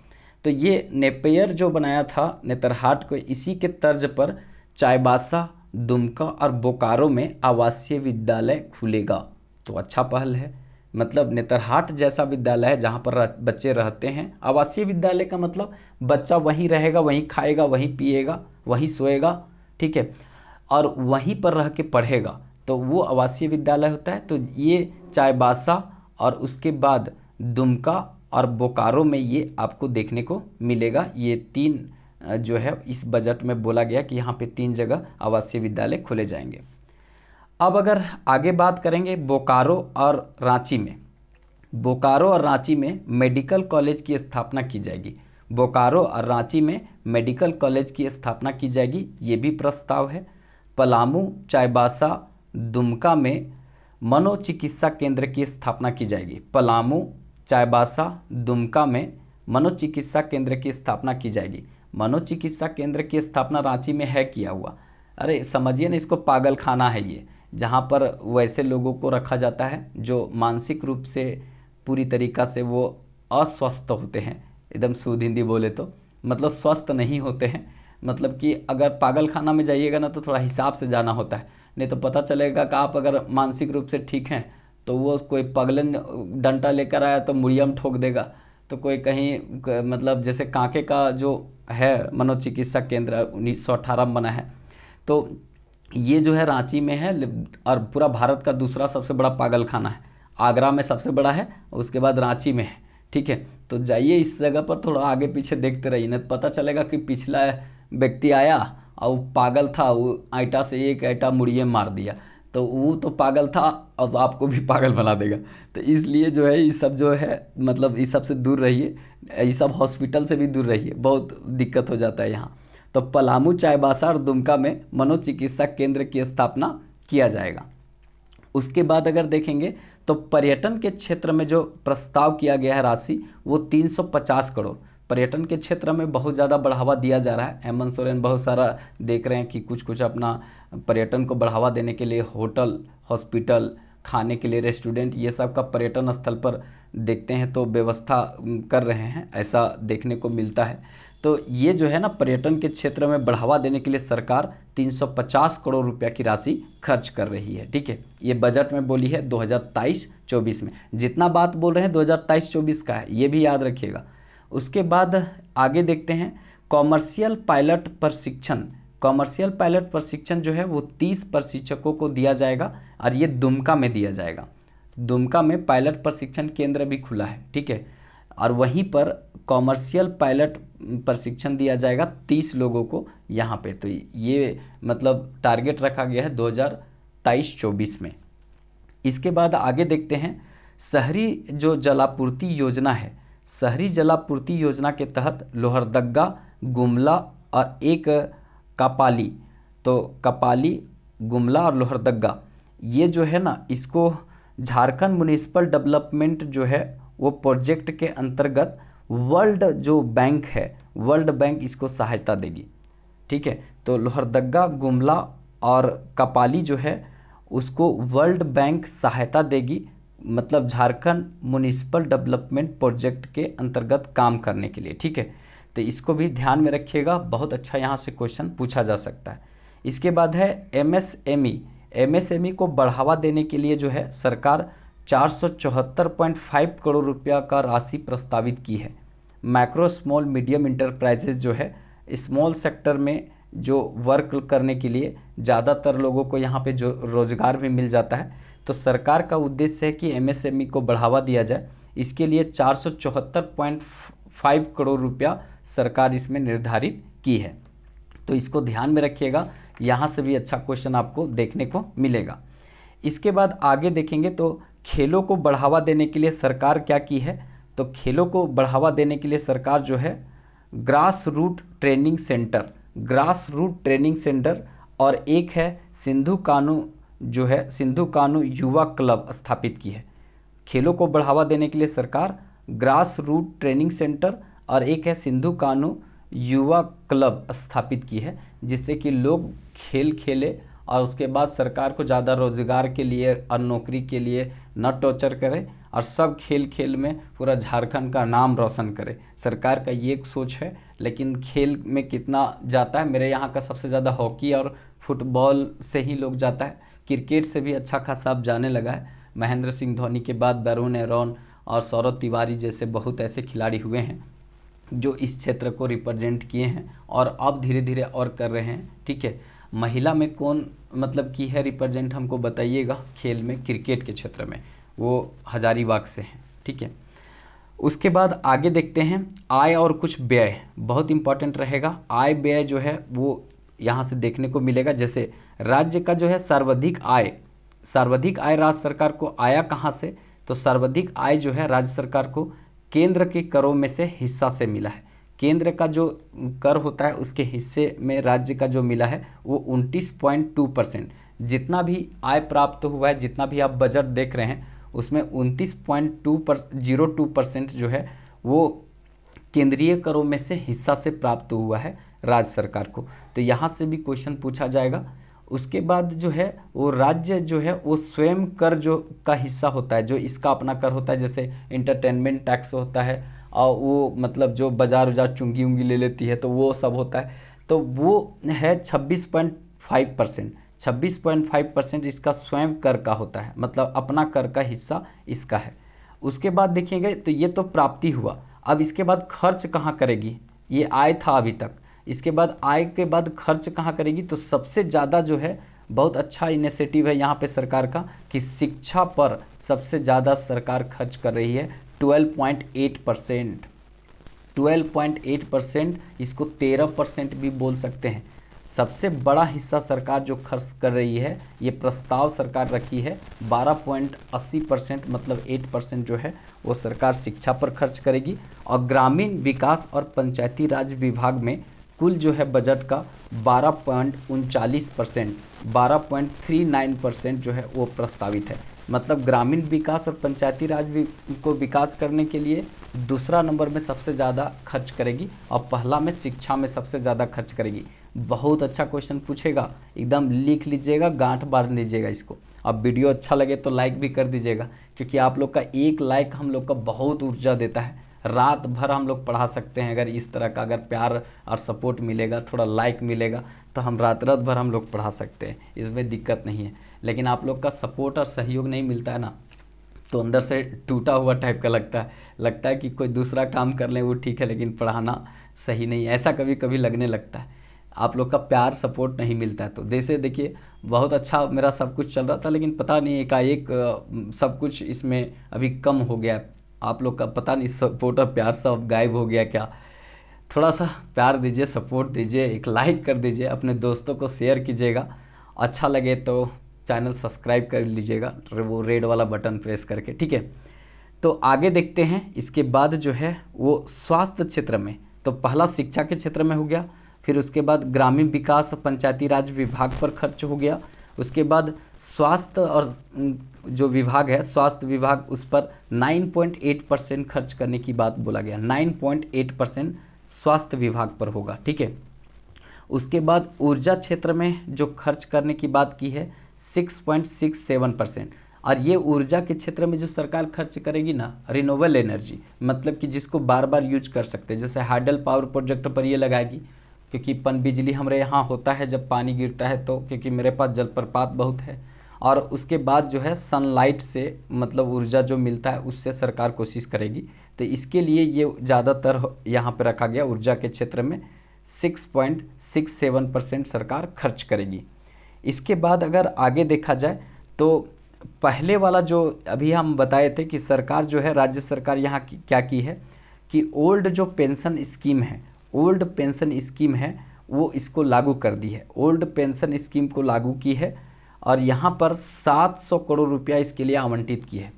तो ये नेपेयर जो बनाया था नेतरहाट को, इसी के तर्ज पर चाईबासा, दुमका और बोकारो में आवासीय विद्यालय खुलेगा। तो अच्छा पहल है, मतलब नेतरहाट जैसा विद्यालय है जहाँ पर बच्चे रहते हैं। आवासीय विद्यालय का मतलब बच्चा वहीं रहेगा, वहीं खाएगा, वहीं पिएगा, वहीं सोएगा, ठीक है, और वहीं पर रह के पढ़ेगा, तो वो आवासीय विद्यालय होता है। तो ये चाईबासा और उसके बाद दुमका और बोकारो में ये आपको देखने को मिलेगा। ये 3 जो है इस बजट में बोला गया कि यहाँ पे 3 जगह आवासीय विद्यालय खोले जाएंगे। अब अगर आगे बात करेंगे बोकारो और रांची में, बोकारो और रांची में मेडिकल कॉलेज की स्थापना की जाएगी। बोकारो और रांची में मेडिकल कॉलेज की स्थापना की जाएगी, ये भी प्रस्ताव है। पलामू, चाईबासा, दुमका में मनोचिकित्सा केंद्र की स्थापना की जाएगी। पलामू, चाईबासा, दुमका में मनोचिकित्सा केंद्र की स्थापना की जाएगी। मनोचिकित्सा केंद्र की स्थापना रांची में है किया हुआ। अरे समझिए ना, इसको पागल खाना है ये, जहाँ पर वैसे लोगों को रखा जाता है जो मानसिक रूप से पूरी तरीक़ा से वो अस्वस्थ होते हैं, एकदम शुद्ध हिंदी बोले तो मतलब स्वस्थ नहीं होते हैं। मतलब कि अगर पागल खाना में जाइएगा ना तो थोड़ा हिसाब से जाना होता है, नहीं तो पता चलेगा कि आप अगर मानसिक रूप से ठीक हैं तो वो कोई पगलन डंडा लेकर आया तो मुड़िया में ठोक देगा। तो कोई कहीं मतलब जैसे कांके का जो है मनोचिकित्सा केंद्र 1918 में बना है, तो ये जो है रांची में है और पूरा भारत का दूसरा सबसे बड़ा पागल खाना है। आगरा में सबसे बड़ा है, उसके बाद रांची में है, ठीक है। तो जाइए इस जगह पर थोड़ा आगे पीछे देखते रहिए, ना पता चलेगा कि पिछला व्यक्ति आया और वो पागल था, वो ईंटा से एक ईंटा मुड़िए मार दिया, तो वो तो पागल था, अब आपको भी पागल बना देगा। तो इसलिए जो है ये सब जो है मतलब इस सब से दूर रहिए, ये सब हॉस्पिटल से भी दूर रहिए, बहुत दिक्कत हो जाता है यहाँ। तो पलामू, चाईबासा और दुमका में मनोचिकित्सा केंद्र की स्थापना किया जाएगा। उसके बाद अगर देखेंगे तो पर्यटन के क्षेत्र में जो प्रस्ताव किया गया है राशि वो 350 करोड़। पर्यटन के क्षेत्र में बहुत ज़्यादा बढ़ावा दिया जा रहा है। हेमंत सोरेन बहुत सारा देख रहे हैं कि कुछ कुछ अपना पर्यटन को बढ़ावा देने के लिए होटल, हॉस्पिटल, खाने के लिए रेस्टोरेंट, ये सब का पर्यटन स्थल पर देखते हैं तो व्यवस्था कर रहे हैं, ऐसा देखने को मिलता है। तो ये जो है ना पर्यटन के क्षेत्र में बढ़ावा देने के लिए सरकार 350 करोड़ रुपया की राशि खर्च कर रही है, ठीक है। ये बजट में बोली है 2023-24 में, जितना बात बोल रहे हैं 2023-24 का है, ये भी याद रखिएगा। उसके बाद आगे देखते हैं कॉमर्शियल पायलट प्रशिक्षण। कॉमर्शियल पायलट प्रशिक्षण जो है वो 30 प्रशिक्षकों को दिया जाएगा और ये दुमका में दिया जाएगा। दुमका में पायलट प्रशिक्षण केंद्र भी खुला है, ठीक है, और वहीं पर कॉमर्शियल पायलट प्रशिक्षण दिया जाएगा 30 लोगों को यहाँ पे। तो ये मतलब टारगेट रखा गया है 2023-24 में। इसके बाद आगे देखते हैं शहरी जो जलापूर्ति योजना है, शहरी जलापूर्ति योजना के तहत लोहरदग्गा, गुमला और एक कपाली, तो कपाली, गुमला और लोहरदग्गा ये जो है ना, इसको झारखंड म्युनिसिपल डेवलपमेंट जो है वो प्रोजेक्ट के अंतर्गत वर्ल्ड जो बैंक है, वर्ल्ड बैंक इसको सहायता देगी, ठीक है। तो लोहरदग्गा, गुमला और कपाली जो है उसको वर्ल्ड बैंक सहायता देगी, मतलब झारखंड म्युनिसिपल डेवलपमेंट प्रोजेक्ट के अंतर्गत काम करने के लिए, ठीक है। तो इसको भी ध्यान में रखिएगा, बहुत अच्छा यहाँ से क्वेश्चन पूछा जा सकता है। इसके बाद है एमएसएमई। एमएसएमई को बढ़ावा देने के लिए जो है सरकार 474.5 करोड़ रुपया का राशि प्रस्तावित की है। मैक्रो स्मॉल मीडियम इंटरप्राइजेज जो है स्मॉल सेक्टर में जो वर्क करने के लिए ज़्यादातर लोगों को यहाँ पे जो रोज़गार भी मिल जाता है, तो सरकार का उद्देश्य है कि एमएसएमई को बढ़ावा दिया जाए। इसके लिए 474.5 करोड़ रुपया सरकार इसमें निर्धारित की है, तो इसको ध्यान में रखिएगा, यहाँ से भी अच्छा क्वेश्चन आपको देखने को मिलेगा। इसके बाद आगे देखेंगे तो खेलों को बढ़ावा देने के लिए सरकार क्या की है, तो खेलों को बढ़ावा देने के लिए सरकार जो है grass root training centre, grass root training centre और एक है सिंधु कानू, जो है सिंधु कानू युवा क्लब स्थापित की है। खेलों को बढ़ावा देने के लिए सरकार ग्रास रूट ट्रेनिंग सेंटर और एक है सिंधु कानू युवा क्लब स्थापित की है, जिससे कि लोग खेल खेले और उसके बाद सरकार को ज़्यादा रोजगार के लिए और नौकरी के लिए न टॉर्चर करे और सब खेल खेल में पूरा झारखंड का नाम रोशन करे। सरकार का ये एक सोच है, लेकिन खेल में कितना जाता है, मेरे यहाँ का सबसे ज़्यादा हॉकी और फुटबॉल से ही लोग जाता है। क्रिकेट से भी अच्छा खासा अब जाने लगा है। महेंद्र सिंह धोनी के बाद वरुण एरोन और सौरभ तिवारी जैसे बहुत ऐसे खिलाड़ी हुए हैं जो इस क्षेत्र को रिप्रेजेंट किए हैं और अब धीरे धीरे और कर रहे हैं। ठीक है, महिला में कौन मतलब की है रिप्रेजेंट, हमको बताइएगा। खेल में क्रिकेट के क्षेत्र में वो हजारीबाग से हैं। ठीक है, उसके बाद आगे देखते हैं आय और कुछ व्यय, बहुत इंपॉर्टेंट रहेगा। आय व्यय जो है वो यहाँ से देखने को मिलेगा। जैसे राज्य का जो है सर्वाधिक आय राज्य सरकार को आया कहाँ से, तो सर्वाधिक आय जो है राज्य सरकार को केंद्र के करों में से हिस्सा से मिला है। केंद्र का जो कर होता है उसके हिस्से में राज्य का जो मिला है वो 29.2%। जितना भी आय प्राप्त हुआ है, जितना भी आप बजट देख रहे हैं, उसमें 29.02% जो है वो केंद्रीय करों में से हिस्सा से प्राप्त हुआ है राज्य सरकार को। तो यहाँ से भी क्वेश्चन पूछा जाएगा। उसके बाद जो है वो राज्य जो है वो स्वयं कर जो का हिस्सा होता है, जो इसका अपना कर होता है, जैसे इंटरटेनमेंट टैक्स होता है और वो मतलब जो बाजार उजार चुंगी उंगी ले लेती है तो वो सब होता है, तो वो है 26.5%। 26.5% इसका स्वयं कर का होता है, मतलब अपना कर का हिस्सा इसका है। उसके बाद देखिएगा तो ये तो प्राप्ति हुआ। अब इसके बाद खर्च कहाँ करेगी, ये आय था अभी तक। इसके बाद आय के बाद खर्च कहाँ करेगी, तो सबसे ज़्यादा जो है बहुत अच्छा इनिशिएटिव है यहाँ पे सरकार का कि शिक्षा पर सबसे ज़्यादा सरकार खर्च कर रही है 12.8%। 12.8%, इसको 13% भी बोल सकते हैं। सबसे बड़ा हिस्सा सरकार जो खर्च कर रही है, ये प्रस्ताव सरकार रखी है 12.80%, मतलब 8% जो है वो सरकार शिक्षा पर खर्च करेगी। और ग्रामीण विकास और पंचायती राज विभाग में कुल जो है बजट का 12.39%, 12.39% जो है वो प्रस्तावित है। मतलब ग्रामीण विकास और पंचायती राज को विकास करने के लिए दूसरा नंबर में सबसे ज़्यादा खर्च करेगी और पहला में शिक्षा में सबसे ज़्यादा खर्च करेगी। बहुत अच्छा क्वेश्चन पूछेगा, एकदम लिख लीजिएगा, गांठ बांध लीजिएगा इसको। अब वीडियो अच्छा लगे तो लाइक भी कर दीजिएगा, क्योंकि आप लोग का एक लाइक हम लोग का बहुत ऊर्जा देता है। रात भर हम लोग पढ़ा सकते हैं अगर इस तरह का अगर प्यार और सपोर्ट मिलेगा, थोड़ा लाइक मिलेगा तो हम रात भर हम लोग पढ़ा सकते हैं, इसमें दिक्कत नहीं है। लेकिन आप लोग का सपोर्ट और सहयोग नहीं मिलता है ना, तो अंदर से टूटा हुआ टाइप का लगता है कि कोई दूसरा काम कर लें वो ठीक है, लेकिन पढ़ाना सही नहीं है, ऐसा कभी कभी लगने लगता है। आप लोग का प्यार सपोर्ट नहीं मिलता है। तो जैसे देखिए बहुत अच्छा मेरा सब कुछ चल रहा था, लेकिन पता नहीं एकाएक सब कुछ इसमें अभी कम हो गया। आप लोग का पता नहीं सपोर्ट और प्यार सब गायब हो गया क्या। थोड़ा सा प्यार दीजिए, सपोर्ट दीजिए, एक लाइक कर दीजिए, अपने दोस्तों को शेयर कीजिएगा। अच्छा लगे तो चैनल सब्सक्राइब कर लीजिएगा, वो रेड वाला बटन प्रेस करके। ठीक है, तो आगे देखते हैं। इसके बाद जो है वो स्वास्थ्य क्षेत्र में, तो पहला शिक्षा के क्षेत्र में हो गया, फिर उसके बाद ग्रामीण विकास पंचायती राज विभाग पर खर्च हो गया। उसके बाद स्वास्थ्य और जो विभाग है स्वास्थ्य विभाग, उस पर 9.8% खर्च करने की बात बोला गया। 9.8% स्वास्थ्य विभाग पर होगा। ठीक है, उसके बाद ऊर्जा क्षेत्र में जो खर्च करने की बात की है 6.67%। और ये ऊर्जा के क्षेत्र में जो सरकार खर्च करेगी ना, रिन्यूएबल एनर्जी, मतलब कि जिसको बार बार यूज कर सकते हैं, जैसे हाइडल पावर प्रोजेक्ट पर ये लगाएगी, क्योंकि पन बिजली हमारे यहाँ होता है जब पानी गिरता है, तो क्योंकि मेरे पास जलप्रपात बहुत है। और उसके बाद जो है सनलाइट से मतलब ऊर्जा जो मिलता है उससे सरकार कोशिश करेगी, तो इसके लिए ये ज़्यादातर यहाँ पर रखा गया। ऊर्जा के क्षेत्र में 6.67% सरकार खर्च करेगी। इसके बाद अगर आगे देखा जाए तो पहले वाला जो अभी हम बताए थे कि सरकार जो है राज्य सरकार यहाँ क्या की है कि ओल्ड जो पेंशन स्कीम है, ओल्ड पेंशन स्कीम है वो इसको लागू कर दी है। ओल्ड पेंशन स्कीम को लागू की है और यहाँ पर 700 करोड़ रुपया इसके लिए आवंटित की है।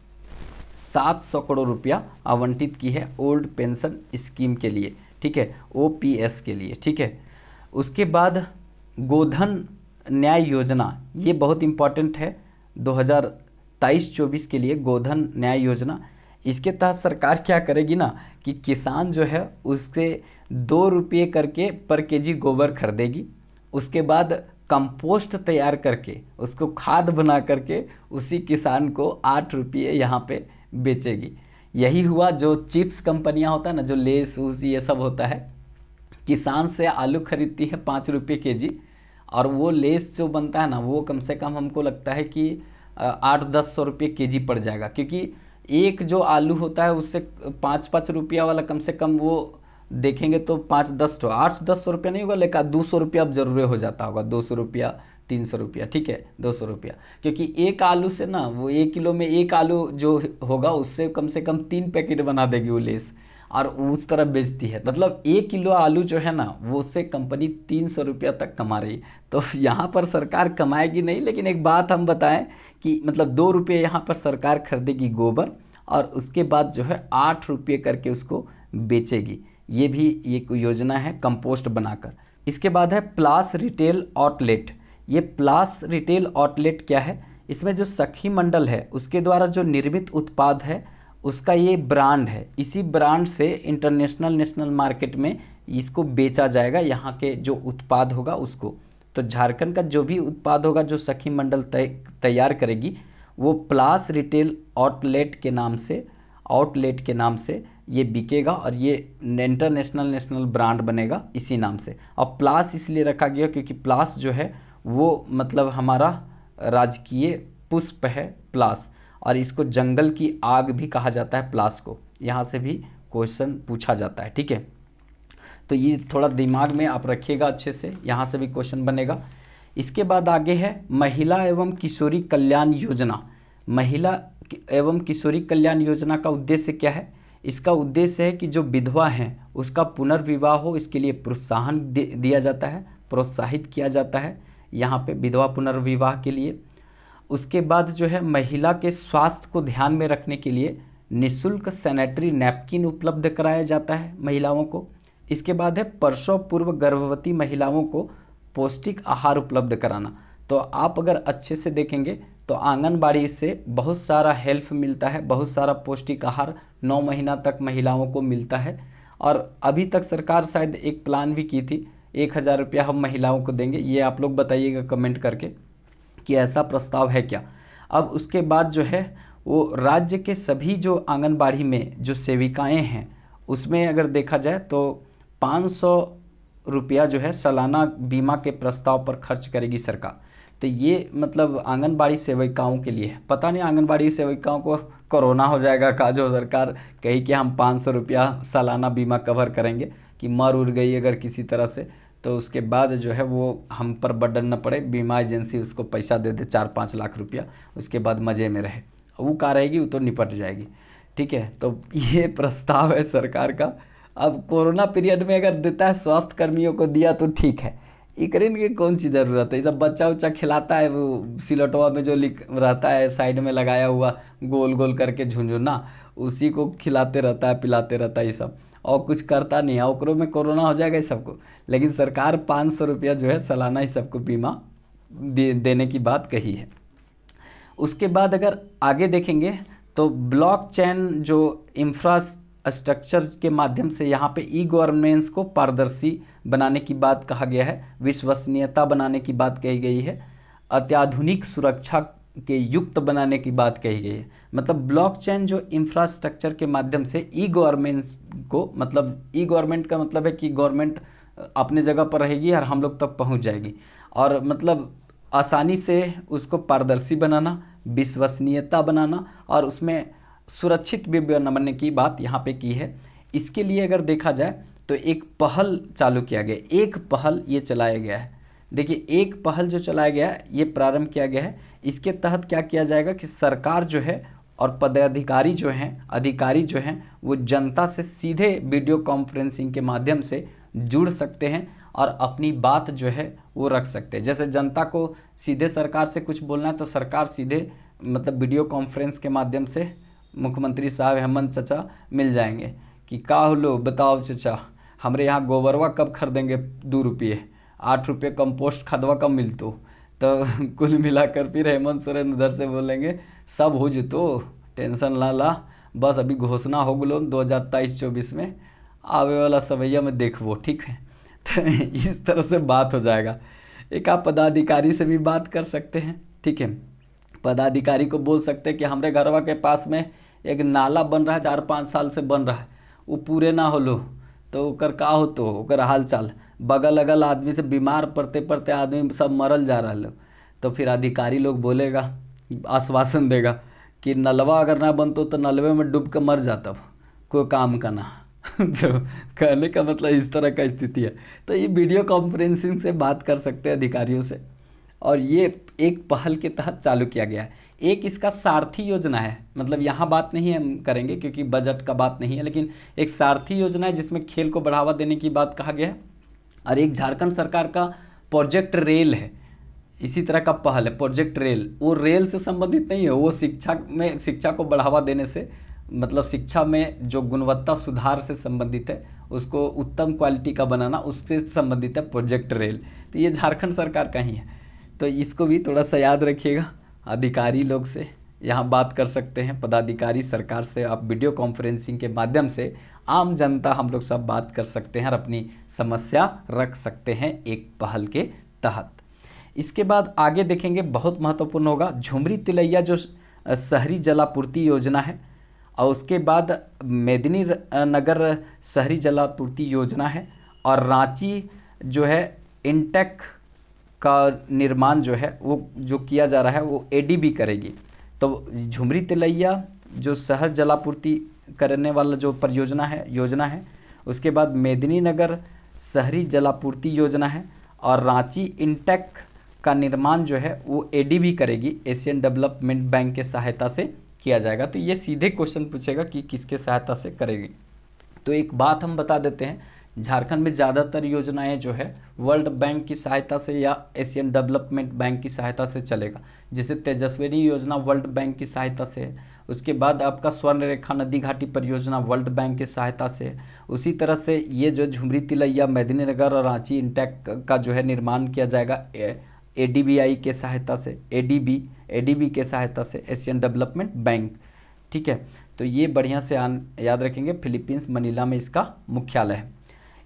700 करोड़ रुपया आवंटित की है ओल्ड पेंशन स्कीम के लिए। ठीक है, ओपीएस के लिए। ठीक है, उसके बाद गोधन न्याय योजना, ये बहुत इम्पॉर्टेंट है 2023-24 के लिए। गोधन न्याय योजना, इसके तहत सरकार क्या करेगी ना कि किसान जो है उसके 2 रुपये करके पर केजी गोबर खरीदेगी। उसके बाद कंपोस्ट तैयार करके उसको खाद बना करके उसी किसान को 8 रुपये यहाँ पे बेचेगी। यही हुआ जो चिप्स कंपनियां होता है ना, जो लेस उस ये सब होता है, किसान से आलू खरीदती है 5 रुपये केजी, और वो लेस जो बनता है ना वो कम से कम हमको लगता है कि 800-1000 रुपये केजी पड़ जाएगा, क्योंकि एक जो आलू होता है उससे 5-5 रुपया वाला कम से कम वो देखेंगे तो 5-10 तो 800-1000 रुपया नहीं होगा, लेकिन 200 रुपया अब जरूर हो जाता होगा, 200 रुपया 300 रुपया, ठीक है 200 रुपया, क्योंकि एक आलू से ना वो 1 किलो में एक आलू जो होगा उससे कम से कम 3 पैकेट बना देगी वो लेस, और उस तरह बेचती है। मतलब 1 किलो आलू जो है ना वो उससे कंपनी 300 रुपया तक कमा रही। तो यहाँ पर सरकार कमाएगी नहीं, लेकिन एक बात हम बताएं कि मतलब 2 रुपये यहाँ पर सरकार खरीदेगी गोबर, और उसके बाद जो है 8 रुपये करके उसको बेचेगी। ये भी एक योजना है कंपोस्ट बनाकर। इसके बाद है प्लास रिटेल आउटलेट। ये प्लास रिटेल आउटलेट क्या है? इसमें जो सखी मंडल है उसके द्वारा जो निर्मित उत्पाद है उसका ये ब्रांड है, इसी ब्रांड से इंटरनेशनल नेशनल मार्केट में इसको बेचा जाएगा, यहाँ के जो उत्पाद होगा उसको। तो झारखंड का जो भी उत्पाद होगा जो सखी मंडल तैयार करेगी वो प्लास रिटेल आउटलेट के नाम से ये बिकेगा, और ये इंटरनेशनल नेशनल ब्रांड बनेगा इसी नाम से। और प्लास इसलिए रखा गया क्योंकि प्लास जो है वो मतलब हमारा राजकीय पुष्प है प्लास, और इसको जंगल की आग भी कहा जाता है प्लास को। यहाँ से भी क्वेश्चन पूछा जाता है, ठीक है। तो ये थोड़ा दिमाग में आप रखिएगा अच्छे से, यहाँ से भी क्वेश्चन बनेगा। इसके बाद आगे है महिला एवं किशोरी कल्याण योजना। महिला एवं किशोरी कल्याण योजना का उद्देश्य क्या है? इसका उद्देश्य है कि जो विधवा हैं उसका पुनर्विवाह हो, इसके लिए प्रोत्साहन दिया जाता है, प्रोत्साहित किया जाता है यहाँ पे विधवा पुनर्विवाह के लिए। उसके बाद जो है महिला के स्वास्थ्य को ध्यान में रखने के लिए निःशुल्क सैनिटरी नैपकिन उपलब्ध कराया जाता है महिलाओं को। इसके बाद है प्रसव पूर्व गर्भवती महिलाओं को पौष्टिक आहार उपलब्ध कराना। तो आप अगर अच्छे से देखेंगे तो आंगनबाड़ी से बहुत सारा हेल्प मिलता है, बहुत सारा पौष्टिक आहार 9 महीना तक महिलाओं को मिलता है। और अभी तक सरकार शायद एक प्लान भी की थी 1000 रुपया हम महिलाओं को देंगे, ये आप लोग बताइएगा कमेंट करके कि ऐसा प्रस्ताव है क्या। अब उसके बाद जो है वो राज्य के सभी जो आंगनबाड़ी में जो सेविकाएं हैं उसमें अगर देखा जाए तो 500 रुपया जो है सालाना बीमा के प्रस्ताव पर खर्च करेगी सरकार। तो ये मतलब आंगनबाड़ी सेविकाओं के लिए है। पता नहीं आंगनबाड़ी सेविकाओं को कोरोना हो जाएगा का, जो सरकार कही कि हम 500 रुपया सालाना बीमा कवर करेंगे, कि मर उड़ गई अगर किसी तरह से तो उसके बाद जो है वो हम पर बर्डन न पड़े, बीमा एजेंसी उसको पैसा दे दे 4-5 लाख रुपया, उसके बाद मज़े में रहे। वो का रहेगी वो तो निपट जाएगी, ठीक है। तो ये प्रस्ताव है सरकार का। अब कोरोना पीरियड में अगर देता है स्वास्थ्य कर्मियों को दिया तो ठीक है, इकरीन की कौन सी ज़रूरत है। सब बच्चा उच्चा खिलाता है वो सिलटवा में जो लिख रहता है साइड में लगाया हुआ गोल गोल करके झुंझुना, उसी को खिलाते रहता है पिलाते रहता है, ये सब और कुछ करता नहीं है। ओकरों में कोरोना हो जाएगा इस सबको, लेकिन सरकार 500 रुपया जो है सालाना ही सबको बीमा देने की बात कही है। उसके बाद अगर आगे देखेंगे तो ब्लॉकचेन जो इंफ्रास्ट्रक्चर के माध्यम से यहाँ पे ई गवर्नेंस को पारदर्शी बनाने की बात कहा गया है, विश्वसनीयता बनाने की बात कही गई है, अत्याधुनिक सुरक्षा के युक्त बनाने की बात कही गई है। मतलब ब्लॉकचेन जो इंफ्रास्ट्रक्चर के माध्यम से ई गवर्नेंस को, मतलब ई गवर्नमेंट का मतलब है कि गवर्नमेंट अपने जगह पर रहेगी और हम लोग तक पहुंच जाएगी, और मतलब आसानी से उसको पारदर्शी बनाना, विश्वसनीयता बनाना और उसमें सुरक्षित भी बनने की बात यहाँ पे की है। इसके लिए अगर देखा जाए तो एक पहल चालू किया गया, एक पहल ये चलाया गया है। देखिए एक पहल जो चलाया गया है ये प्रारंभ किया गया है। इसके तहत क्या किया जाएगा कि सरकार जो है और पदाधिकारी जो हैं, अधिकारी जो हैं, वो जनता से सीधे वीडियो कॉन्फ्रेंसिंग के माध्यम से जुड़ सकते हैं और अपनी बात जो है वो रख सकते हैं। जैसे जनता को सीधे सरकार से कुछ बोलना है तो सरकार सीधे मतलब वीडियो कॉन्फ्रेंस के माध्यम से मुख्यमंत्री साहब हेमंत चचा मिल जाएंगे कि का हो लो बताओ चचा, हमारे यहाँ गोबरवा कब खरीदेंगे 2 रुपये, 8 रुपये कंपोस्ट खादवा कम मिलतो। तो कुल मिलाकर फिर हेमंत सोरेन उधर से बोलेंगे सब हो जितो, टेंशन ना ला, बस अभी घोषणा हो गलो 2023-24 में, आवे वाला सवैया में देखबो, ठीक है। तो इस तरह से बात हो जाएगा। एक आप पदाधिकारी से भी बात कर सकते हैं, ठीक है। पदाधिकारी को बोल सकते हैं कि हमारे घरवा के पास में एक नाला बन रहा है, 4-5 साल से बन रहा है, वो पूरे ना होलो तो ओकर का होतो, ओकर हाल चाल, बगल अगल आदमी से बीमार पड़ते पड़ते आदमी सब मरल जा रहा है। तो फिर अधिकारी लोग बोलेगा, आश्वासन देगा कि नलवा अगर ना बनतो तो नलवे में डूब कर मर जाता, कोई काम का ना। तो कहने का मतलब इस तरह का स्थिति है। तो ये वीडियो कॉन्फ्रेंसिंग से बात कर सकते हैं अधिकारियों से, और ये एक पहल के तहत चालू किया गया है। एक इसका सारथी योजना है, मतलब यहाँ बात नहीं हम करेंगे क्योंकि बजट का बात नहीं है, लेकिन एक सारथी योजना है जिसमें खेल को बढ़ावा देने की बात कहा गया है। और एक झारखंड सरकार का प्रोजेक्ट रेल है, इसी तरह का पहल है प्रोजेक्ट रेल। वो रेल से संबंधित नहीं है, वो शिक्षा को बढ़ावा देने से, मतलब शिक्षा में जो गुणवत्ता सुधार से संबंधित है, उसको उत्तम क्वालिटी का बनाना, उससे संबंधित है प्रोजेक्ट रेल। तो ये झारखंड सरकार का ही है, तो इसको भी थोड़ा सा याद रखिएगा। अधिकारी लोग से यहाँ बात कर सकते हैं, पदाधिकारी सरकार से आप वीडियो कॉन्फ्रेंसिंग के माध्यम से, आम जनता हम लोग सब बात कर सकते हैं और अपनी समस्या रख सकते हैं एक पहल के तहत। इसके बाद आगे देखेंगे, बहुत महत्वपूर्ण होगा, झुमरी तिलैया जो शहरी जलापूर्ति योजना है, और उसके बाद मेदिनी नगर शहरी जलापूर्ति योजना है, और रांची जो है इंटेक का निर्माण जो है वो जो किया जा रहा है वो एडीबी करेगी। तो झुमरी तिलैया जो शहर जलापूर्ति करने वाला जो परियोजना है, योजना है, उसके बाद मेदिनी नगर शहरी जलापूर्ति योजना है, और रांची इंटेक का निर्माण जो है वो एडीबी करेगी, एशियन डेवलपमेंट बैंक के सहायता से किया जाएगा। तो ये सीधे क्वेश्चन पूछेगा कि किसके सहायता से करेगी। तो एक बात हम बता देते हैं, झारखंड में ज़्यादातर योजनाएं जो है वर्ल्ड बैंक की सहायता से या एशियन डेवलपमेंट बैंक की सहायता से चलेगा। जैसे तेजस्विनी योजना वर्ल्ड बैंक की सहायता से है, उसके बाद आपका स्वर्ण रेखा नदी घाटी परियोजना वर्ल्ड बैंक की सहायता से है। उसी तरह से ये जो झुमरी तिलैया, मेदिनी नगर और रांची इंटेक का जो है निर्माण किया जाएगा एडीबीआई के सहायता से, एडीबी के सहायता से, एशियन डेवलपमेंट बैंक, ठीक है। तो ये बढ़िया से याद रखेंगे, फिलीपींस मनीला में इसका मुख्यालय है।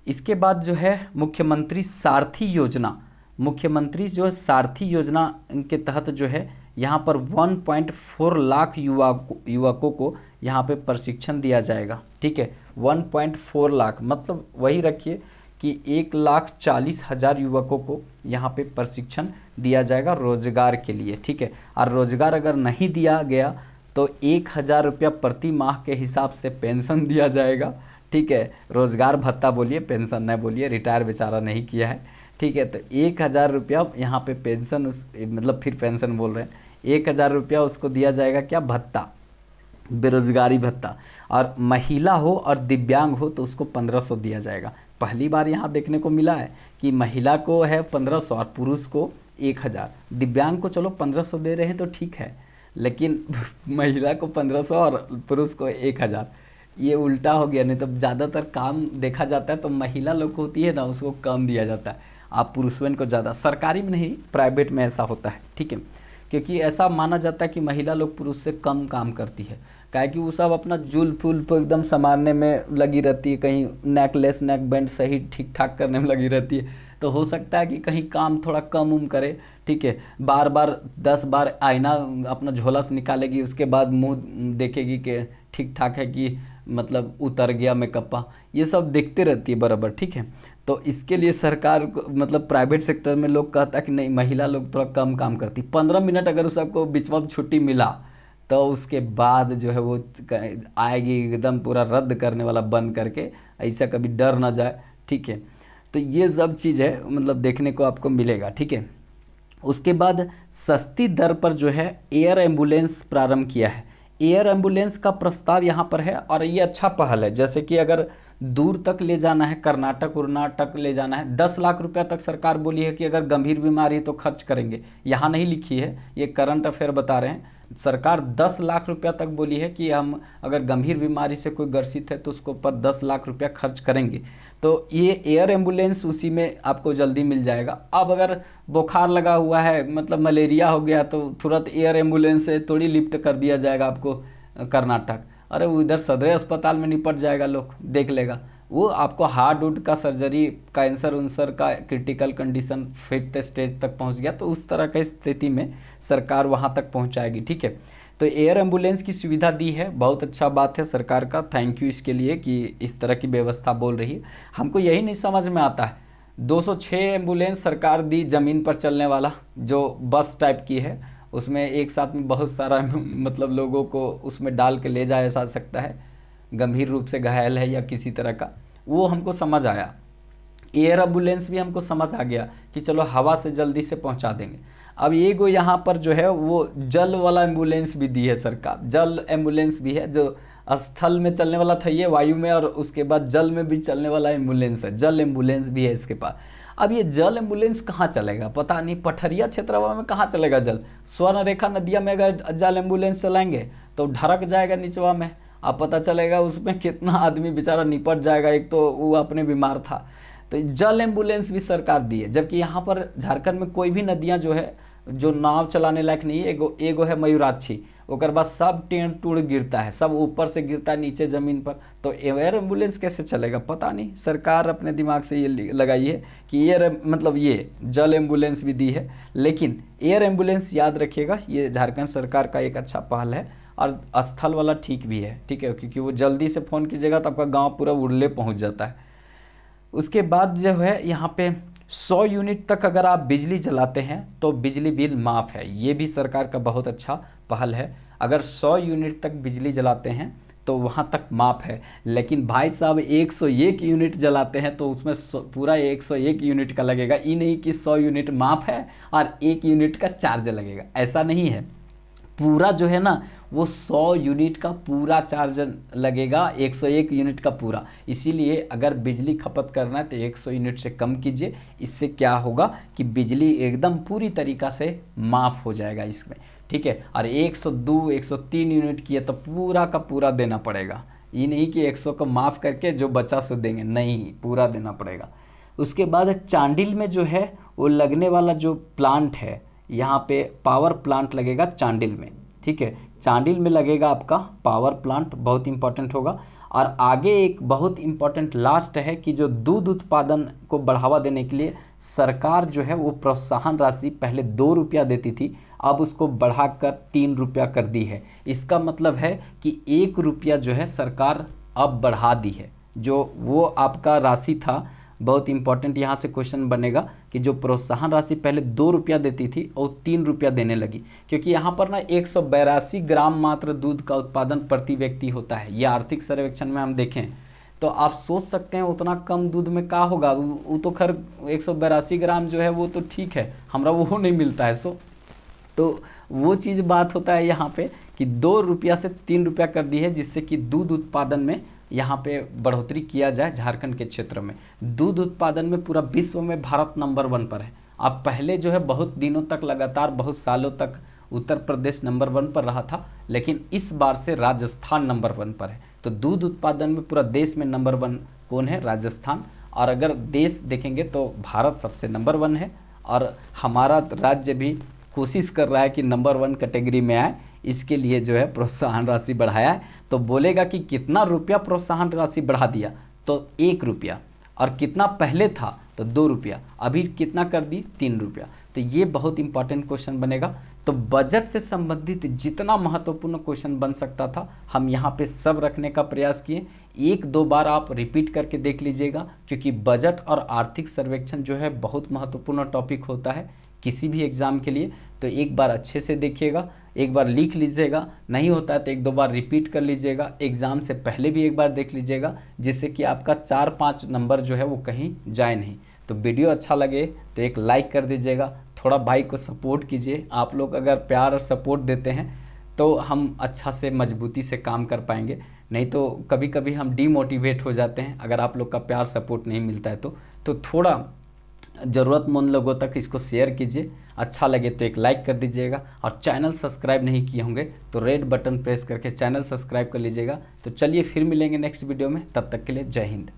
इसके बाद जो है मुख्यमंत्री सारथी योजना, मुख्यमंत्री जो सारथी योजना के तहत जो है यहाँ पर 1.4 लाख युवकों को यहाँ पे प्रशिक्षण दिया जाएगा, ठीक है। 1.4 लाख मतलब वही रखिए कि 1,40,000 युवकों को यहाँ पे प्रशिक्षण दिया जाएगा रोजगार के लिए, ठीक है। और रोजगार अगर नहीं दिया गया तो 1,000 रुपया प्रति माह के हिसाब से पेंशन दिया जाएगा, ठीक है। रोजगार भत्ता बोलिए, पेंशन न बोलिए, रिटायर बेचारा नहीं किया है, ठीक है। तो 1,000 रुपया यहाँ पे पेंशन, मतलब फिर पेंशन बोल रहे हैं, 1,000 रुपया उसको दिया जाएगा, क्या, भत्ता, बेरोजगारी भत्ता। और महिला हो और दिव्यांग हो तो उसको 1,500 दिया जाएगा। पहली बार यहाँ देखने को मिला है कि महिला को है 1,500 और पुरुष को 1,000। दिव्यांग को चलो 1,500 दे रहे हैं तो ठीक है, लेकिन महिला को 1,500 और पुरुष को 1,000, ये उल्टा हो गया। नहीं तो ज़्यादातर काम देखा जाता है तो महिला लोग को होती है ना, उसको कम दिया जाता है, आप पुरुषों को ज़्यादा। सरकारी में नहीं, प्राइवेट में ऐसा होता है, ठीक है। क्योंकि ऐसा माना जाता है कि महिला लोग पुरुष से कम काम करती है, काहे कि वो सब अपना जूल फूल पर एकदम संभालने में लगी रहती है, कहीं नेकलेस नेक बैंड सही ठीक ठाक करने में लगी रहती है। तो हो सकता है कि कहीं काम थोड़ा कम उम करे, ठीक है। बार बार 10 बार आईना अपना झोला से निकालेगी, उसके बाद मुंह देखेगी कि ठीक ठाक है कि मतलब उतर गया मेकअप, ये सब देखते रहती है बराबर, ठीक है। तो इसके लिए सरकार को, मतलब प्राइवेट सेक्टर में लोग कहता है कि नहीं, महिला लोग थोड़ा कम काम करती। 15 मिनट अगर उसको बीचवा में छुट्टी मिला तो उसके बाद जो है वो आएगी एकदम पूरा रद्द करने वाला बंद करके, ऐसा कभी डर ना जाए, ठीक है। तो ये सब चीज़ है, मतलब देखने को आपको मिलेगा, ठीक है। उसके बाद सस्ती दर पर जो है एयर एम्बुलेंस प्रारंभ किया है। एयर एम्बुलेंस का प्रस्ताव यहाँ पर है और ये अच्छा पहल है। जैसे कि अगर दूर तक ले जाना है, कर्नाटक उर्नाटक ले जाना है, 10 लाख रुपया तक सरकार बोली है कि अगर गंभीर बीमारी है तो खर्च करेंगे। यहाँ नहीं लिखी है, ये करंट अफेयर बता रहे हैं। सरकार 10 लाख रुपया तक बोली है कि हम अगर गंभीर बीमारी से कोई ग्रसित है तो उसको ऊपर 10 लाख रुपया खर्च करेंगे। तो ये एयर एम्बुलेंस उसी में आपको जल्दी मिल जाएगा। अब अगर बुखार लगा हुआ है, मतलब मलेरिया हो गया, तो तुरंत एयर एम्बुलेंस से थोड़ी लिफ्ट कर दिया जाएगा आपको कर्नाटक। अरे वो इधर सदर अस्पताल में निपट जाएगा, लोग देख लेगा। वो आपको हार्ट उड का सर्जरी, कैंसर उनसर का क्रिटिकल कंडीशन 5th स्टेज तक पहुंच गया तो उस तरह की स्थिति में सरकार वहां तक पहुंचाएगी। ठीक है, तो एयर एम्बुलेंस की सुविधा दी है, बहुत अच्छा बात है सरकार का, थैंक यू इसके लिए कि इस तरह की व्यवस्था बोल रही है। हमको यही नहीं समझ में आता है, 206 एम्बुलेंस सरकार दी ज़मीन पर चलने वाला, जो बस टाइप की है, उसमें एक साथ में बहुत सारा मतलब लोगों को उसमें डाल के ले जाया जा सकता है, गंभीर रूप से घायल है या किसी तरह का, वो हमको समझ आया। एयर एम्बुलेंस भी हमको समझ आ गया कि चलो हवा से जल्दी से पहुंचा देंगे। अब ये गो यहाँ पर जो है वो जल वाला एम्बुलेंस भी दी है सरकार, जल एम्बुलेंस भी है, जो स्थल में चलने वाला था ये वायु में, और उसके बाद जल में भी चलने वाला एम्बुलेंस है, जल एम्बुलेंस भी है इसके पास। अब ये जल एम्बुलेंस कहाँ चलेगा पता नहीं, पठरिया क्षेत्र में कहाँ चलेगा जल, स्वर्ण रेखा नदिया में अगर जल एम्बुलेंस चलाएंगे तो ढरक जाएगा निचवा में, अब पता चलेगा उसमें कितना आदमी बेचारा निपट जाएगा, एक तो वो अपने बीमार था। तो जल एम्बुलेंस भी सरकार दी है, जबकि यहाँ पर झारखंड में कोई भी नदियाँ जो है जो नाव चलाने लायक नहीं है। एगो है मयूराक्षी, ओकर बाद सब टेढ़ टूढ़ गिरता है, सब ऊपर से गिरता है नीचे ज़मीन पर, तो एयर एम्बुलेंस कैसे चलेगा पता नहीं। सरकार अपने दिमाग से ये लगाई है कि एयर मतलब ये जल एम्बुलेंस भी दी है, लेकिन एयर एम्बुलेंस याद रखिएगा ये झारखंड सरकार का एक अच्छा पहल है, और स्थल वाला ठीक भी है। ठीक है, क्योंकि वो जल्दी से फ़ोन कीजिएगा तो आपका गाँव पूरा उड़ले पहुँच जाता है। उसके बाद जो है यहाँ पे 100 यूनिट तक अगर आप बिजली जलाते हैं तो बिजली बिल माफ़ है, ये भी सरकार का बहुत अच्छा पहल है। अगर 100 यूनिट तक बिजली जलाते हैं तो वहाँ तक माफ़ है, लेकिन भाई साहब 101 यूनिट जलाते हैं तो उसमें पूरा 101 यूनिट का लगेगा। ये नहीं कि 100 यूनिट माफ़ है और 1 यूनिट का चार्ज लगेगा, ऐसा नहीं है। पूरा जो है ना वो 100 यूनिट का पूरा चार्ज लगेगा, 101 यूनिट का पूरा। इसीलिए अगर बिजली खपत करना है तो 100 यूनिट से कम कीजिए, इससे क्या होगा कि बिजली एकदम पूरी तरीक़ा से माफ़ हो जाएगा इसमें। ठीक है, और 102 103 यूनिट की है तो पूरा का पूरा देना पड़ेगा, ये नहीं कि 100 को माफ़ करके जो बचा सो देंगे, नहीं, पूरा देना पड़ेगा। उसके बाद चांडिल में जो है वो लगने वाला जो प्लांट है, यहाँ पे पावर प्लांट लगेगा चांडिल में। ठीक है, चांडिल में लगेगा आपका पावर प्लांट, बहुत इंपॉर्टेंट होगा। और आगे एक बहुत इंपॉर्टेंट लास्ट है कि जो दूध उत्पादन को बढ़ावा देने के लिए सरकार जो है वो प्रोत्साहन राशि पहले 2 रुपया देती थी, अब उसको बढ़ाकर 3 रुपया कर दी है। इसका मतलब है कि 1 रुपया जो है सरकार अब बढ़ा दी है। जो वो आपका राशि था, बहुत इंपॉर्टेंट यहाँ से क्वेश्चन बनेगा कि जो प्रोत्साहन राशि पहले 2 रुपया देती थी और 3 रुपया देने लगी, क्योंकि यहाँ पर ना 182 ग्राम मात्र दूध का उत्पादन प्रति व्यक्ति होता है। ये आर्थिक सर्वेक्षण में हम देखें तो आप सोच सकते हैं उतना कम दूध में क्या होगा। वो तो खैर 182 ग्राम जो है वो तो ठीक है, हमारा वो नहीं मिलता है। तो वो चीज़ बात होता है यहाँ पे कि 2 रुपया से 3 रुपया कर दी है, जिससे कि दूध उत्पादन में यहाँ पे बढ़ोतरी किया जाए। झारखंड के क्षेत्र में दूध उत्पादन में पूरा विश्व में भारत नंबर 1 पर है। अब पहले जो है बहुत दिनों तक लगातार बहुत सालों तक उत्तर प्रदेश नंबर 1 पर रहा था, लेकिन इस बार से राजस्थान नंबर 1 पर है। तो दूध उत्पादन में पूरा देश में नंबर 1 कौन है? राजस्थान। और अगर देश देखेंगे तो भारत सबसे नंबर 1 है, और हमारा राज्य भी कोशिश कर रहा है कि नंबर 1 कैटेगरी में आए। इसके लिए जो है प्रोत्साहन राशि बढ़ाया है। तो बोलेगा कि कितना रुपया प्रोत्साहन राशि बढ़ा दिया, तो 1 रुपया, और कितना पहले था तो 2 रुपया, अभी कितना कर दी? 3 रुपया। तो ये बहुत इंपॉर्टेंट क्वेश्चन बनेगा। तो बजट से संबंधित जितना महत्वपूर्ण क्वेश्चन बन सकता था हम यहाँ पे सब रखने का प्रयास किए। 1-2 बार आप रिपीट करके देख लीजिएगा, क्योंकि बजट और आर्थिक सर्वेक्षण जो है बहुत महत्वपूर्ण टॉपिक होता है किसी भी एग्ज़ाम के लिए। तो एक बार अच्छे से देखिएगा, एक बार लिख लीजिएगा, नहीं होता है तो 1-2 बार रिपीट कर लीजिएगा। एग्ज़ाम से पहले भी एक बार देख लीजिएगा, जिससे कि आपका 4-5 नंबर जो है वो कहीं जाए नहीं। तो वीडियो अच्छा लगे तो एक लाइक कर दीजिएगा, थोड़ा भाई को सपोर्ट कीजिए। आप लोग अगर प्यार और सपोर्ट देते हैं तो हम अच्छा से मजबूती से काम कर पाएंगे, नहीं तो कभी कभी हम डीमोटिवेट हो जाते हैं अगर आप लोग का प्यार सपोर्ट नहीं मिलता है। तो थोड़ा ज़रूरतमंद लोगों तक इसको शेयर कीजिए। अच्छा लगे तो एक लाइक कर दीजिएगा, और चैनल सब्सक्राइब नहीं किए होंगे तो रेड बटन प्रेस करके चैनल सब्सक्राइब कर लीजिएगा। तो चलिए फिर मिलेंगे नेक्स्ट वीडियो में, तब तक के लिए जय हिंद।